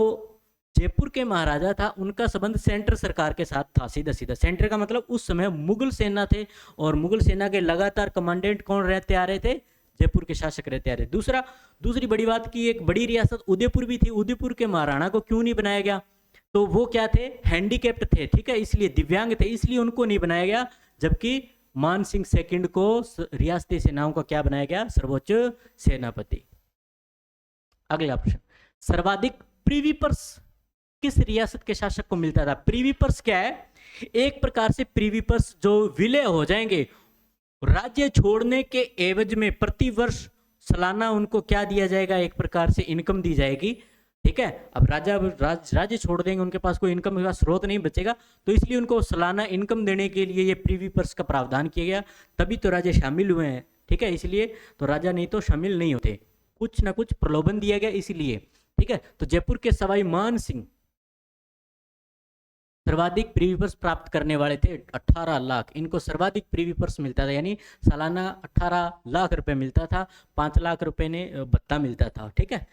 जयपुर के महाराजा था उनका संबंध सेंटर सरकार के साथ था, सीधा सीधा। सेंटर का मतलब उस समय मुगल सेना थे, और मुगल सेना के लगातार कमांडेंट कौन रहते आ रहे थे? जयपुर के शासक रहते आ रहे। दूसरी बड़ी बात की एक बड़ी रियासत उदयपुर भी थी। उदयपुर के महाराणा को क्यों नहीं बनाया गया? तो वो क्या थे? हैंडीकैप्ड थे। ठीक है, इसलिए दिव्यांग थे, इसलिए उनको नहीं बनाया गया। जबकि मानसिंह सेकंड को रियासती सेनाओं का क्या बनाया गया? सर्वोच्च सेनापति। अगला प्रश्न, सर्वाधिक प्रीवी पर्स किस रियासत के शासक को मिलता था? प्रीवी पर्स क्या है? एक प्रकार से प्रीवी पर्स जो विलय हो जाएंगे, राज्य छोड़ने के एवज में प्रति वर्ष सालाना उनको क्या दिया जाएगा? एक प्रकार से इनकम दी जाएगी, ठीक है। अब राज्य छोड़ देंगे, उनके पास कोई इनकम का स्रोत नहीं बचेगा, तो इसलिए उनको सालाना इनकम देने के लिए ये प्रीवी पर्स का प्रावधान किया गया, तभी तो राज्य शामिल हुए हैं। ठीक है, इसलिए तो राजा नहीं तो शामिल नहीं होते, कुछ ना कुछ प्रलोभन दिया गया इसीलिए। ठीक है, तो जयपुर के सवाई मान सिंह सर्वाधिक प्रीवी पर्स प्राप्त करने वाले थे, 18 लाख इनको सर्वाधिक प्रीवी पर्स मिलता था, यानी सालाना 18 लाख रुपए मिलता था, 5 लाख रुपए ने भत्ता मिलता था। ठीक है,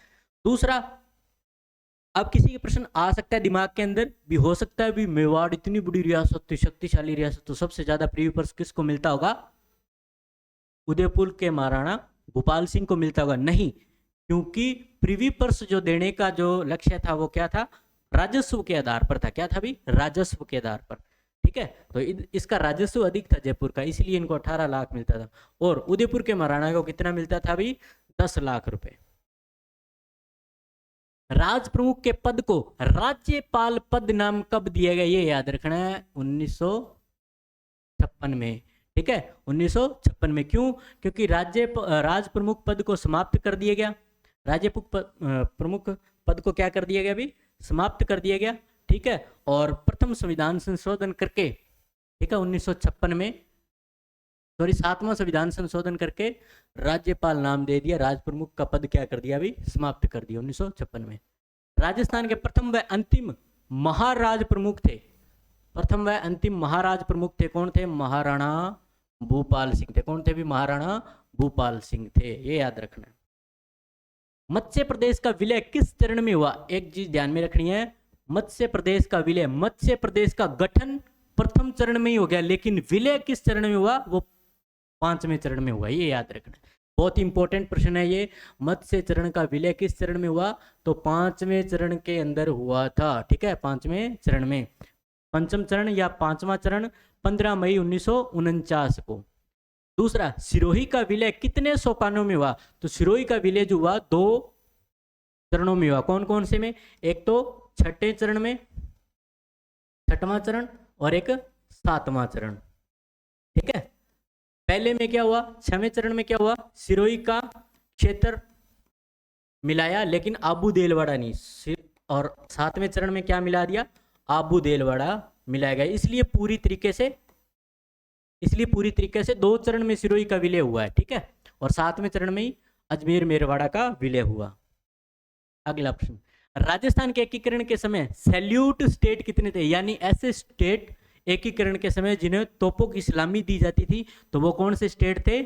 दूसरा, अब किसी के प्रश्न आ सकता है दिमाग के अंदर भी, हो सकता है भी मेवाड़ इतनी बड़ी रियासत, शक्तिशाली रियासत, तो सबसे ज्यादा प्रीवी पर्स किसको मिलता होगा? उदयपुर के महाराणा भूपाल सिंह को मिलता होगा। नहीं, क्योंकि प्रीवी पर्स जो देने का जो लक्ष्य था वो क्या था? राजस्व के आधार पर था। क्या था भी? राजस्व के आधार पर। ठीक है, तो इसका राजस्व अधिक था जयपुर का, इसलिए इनको 18 लाख मिलता था, और उदयपुर के महाराणा को कितना मिलता था भी? 10 लाख रुपए। राज प्रमुख के पद को राज्यपाल पद नाम कब दिया गया? ये याद रखना है, 1956 में। ठीक है, 1956 में। क्यों? क्योंकि राज प्रमुख पद को समाप्त कर दिया गया, राज्य प्रमुख पद को क्या कर दिया गया भी? समाप्त कर दिया गया। ठीक है, और प्रथम संविधान संशोधन करके, ठीक है, 1956 में, सॉरी 7वां संविधान संशोधन करके राज्यपाल नाम दे दिया, राज प्रमुख का पद क्या कर दिया भी? समाप्त कर दिया 1956 में। राजस्थान के प्रथम व अंतिम महाराज प्रमुख थे, प्रथम व अंतिम महाराज प्रमुख थे, कौन थे? महाराणा भूपाल सिंह थे। कौन थे भी? महाराणा भूपाल सिंह थे, ये याद रखना है। मत्स्य प्रदेश का विलय किस चरण में हुआ? एक चीज ध्यान में रखनी है, मत्स्य प्रदेश का विलय, मत्स्य प्रदेश का गठन प्रथम चरण में ही हो गया, लेकिन विलय किस चरण में हुआ? वो 5वें चरण में हुआ, ये याद रखना। बहुत इंपॉर्टेंट प्रश्न है ये, मत्स्य चरण का विलय किस चरण में हुआ? तो 5वें चरण के अंदर हुआ था। ठीक है, 5वें चरण में। पंचम चरण या 5वां चरण 15 मई 1949 को। दूसरा, सिरोही का विलय कितने सोपानों में हुआ? तो सिरोही का विलय जो हुआ 2 चरणों में हुआ। कौन कौन से में? एक तो 6ठे चरण में, 6वां चरण, और एक 7वां चरण। ठीक है, पहले में क्या हुआ? 6वें चरण में क्या हुआ? सिरोही का क्षेत्र मिलाया, लेकिन आबू देलवाड़ा नहीं, और 7वें चरण में क्या मिला दिया? आबू देलवाड़ा मिलाया गया। इसलिए पूरी तरीके से 2 चरण में सिरोही का विलय हुआ है। ठीक है, और 7वें चरण में ही अजमेर मेरवाड़ा का विलय हुआ। अगला प्रश्न, राजस्थान के एकीकरण के समय सैल्यूट स्टेट कितने थे? यानी ऐसे स्टेट एकीकरण के समय जिन्हें तोपों की सलामी दी जाती थी, तो वो कौन से स्टेट थे?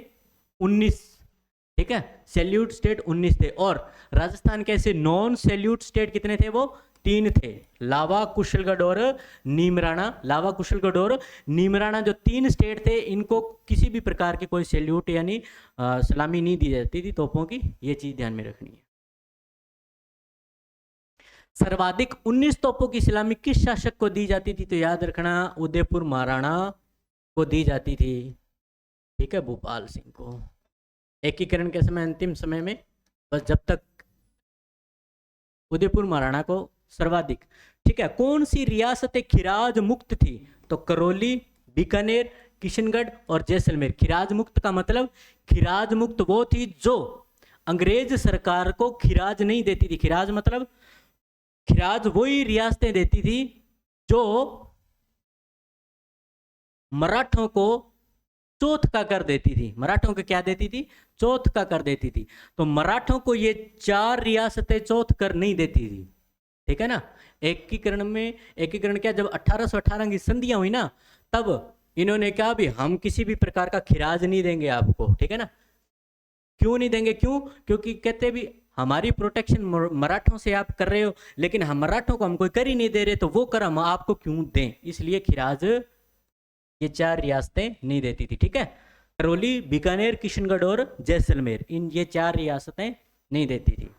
19। ठीक है, सैल्यूट स्टेट 19 थे। और राजस्थान के ऐसे नॉन सैल्यूट स्टेट कितने थे? वो 3 थे, लावा, कुशलगढ़ और नीमराणा। लावा, कुशलगढ़ और नीमराणा जो 3 स्टेट थे, इनको किसी भी प्रकार की कोई सैल्यूट यानी सलामी नहीं दी जाती थी तोपों की, ये चीज ध्यान में रखनी है। सर्वाधिक 19 तोपों की सलामी किस शासक को दी जाती थी? तो याद रखना, उदयपुर महाराणा को दी जाती थी। ठीक है, भूपाल सिंह को। एकीकरण के समय, अंतिम समय में, बस जब तक उदयपुर महाराणा को सर्वाधिक। ठीक है, कौन सी रियासतें खिराज मुक्त थी? तो करौली, बीकानेर, किशनगढ़ और जैसलमेर। खिराज मुक्त का मतलब, खिराज मुक्त वो थी जो अंग्रेज सरकार को खिराज नहीं देती थी। खिराज मतलब, खिराज वही रियासतें देती थी जो मराठों को चौथ का कर देती थी। मराठों को क्या देती थी? चौथ का कर देती थी। तो मराठों को ये 4 रियासतें चौथ कर नहीं देती थी। ठीक है ना। एकीकरण क्या, जब 1818 की संधियां हुई ना, तब इन्होंने कहा भी हम किसी भी प्रकार का खिराज नहीं देंगे आपको। ठीक है ना। क्यों नहीं देंगे? क्यों? क्योंकि कहते भी हमारी प्रोटेक्शन मराठों से आप कर रहे हो, लेकिन हम मराठों को हम कोई कर ही नहीं दे रहे, तो वो कर हम आपको क्यों दें? इसलिए खिराज ये 4 रियासतें नहीं देती थी। ठीक है, करौली, बीकानेर, किशनगढ़ और जैसलमेर, इन ये 4 रियासतें नहीं देती थी।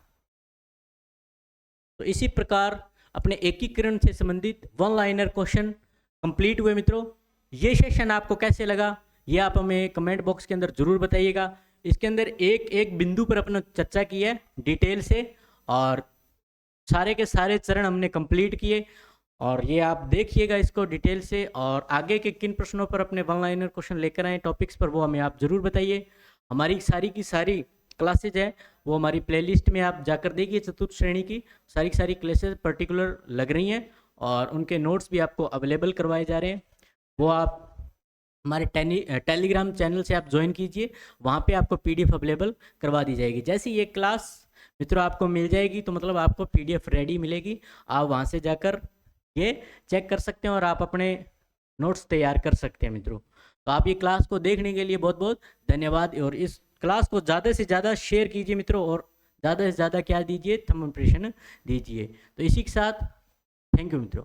तो इसी प्रकार अपने एकीकरण से संबंधित 1 लाइनर क्वेश्चन कंप्लीट हुए। मित्रों, ये सेशन आपको कैसे लगा, ये आप हमें कमेंट बॉक्स के अंदर जरूर बताइएगा। इसके अंदर एक एक बिंदु पर अपना चर्चा की है डिटेल से, और सारे के सारे चरण हमने कंप्लीट किए, और ये आप देखिएगा इसको डिटेल से। और आगे के किन प्रश्नों पर अपने 1 लाइनर क्वेश्चन लेकर आए टॉपिक्स पर, वो हमें आप जरूर बताइए। हमारी सारी की सारी क्लासेज है वो हमारी प्लेलिस्ट में आप जाकर देखिए। चतुर्थ श्रेणी की सारी क्लासेस पर्टिकुलर लग रही हैं और उनके नोट्स भी आपको अवेलेबल करवाए जा रहे हैं। वो आप हमारे टेलीग्राम चैनल से आप ज्वाइन कीजिए, वहाँ पे आपको PDF अवेलेबल करवा दी जाएगी। जैसे ये क्लास मित्रों आपको मिल जाएगी तो मतलब आपको PDF रेडी मिलेगी, आप वहाँ से जाकर ये चेक कर सकते हैं और आप अपने नोट्स तैयार कर सकते हैं मित्रों। तो आप ये क्लास को देखने के लिए बहुत बहुत धन्यवाद और इस क्लास को ज़्यादा से ज़्यादा शेयर कीजिए मित्रों और ज़्यादा से ज़्यादा क्या दीजिए, थंब इम्प्रेशन दीजिए। तो इसी के साथ थैंक यू मित्रों।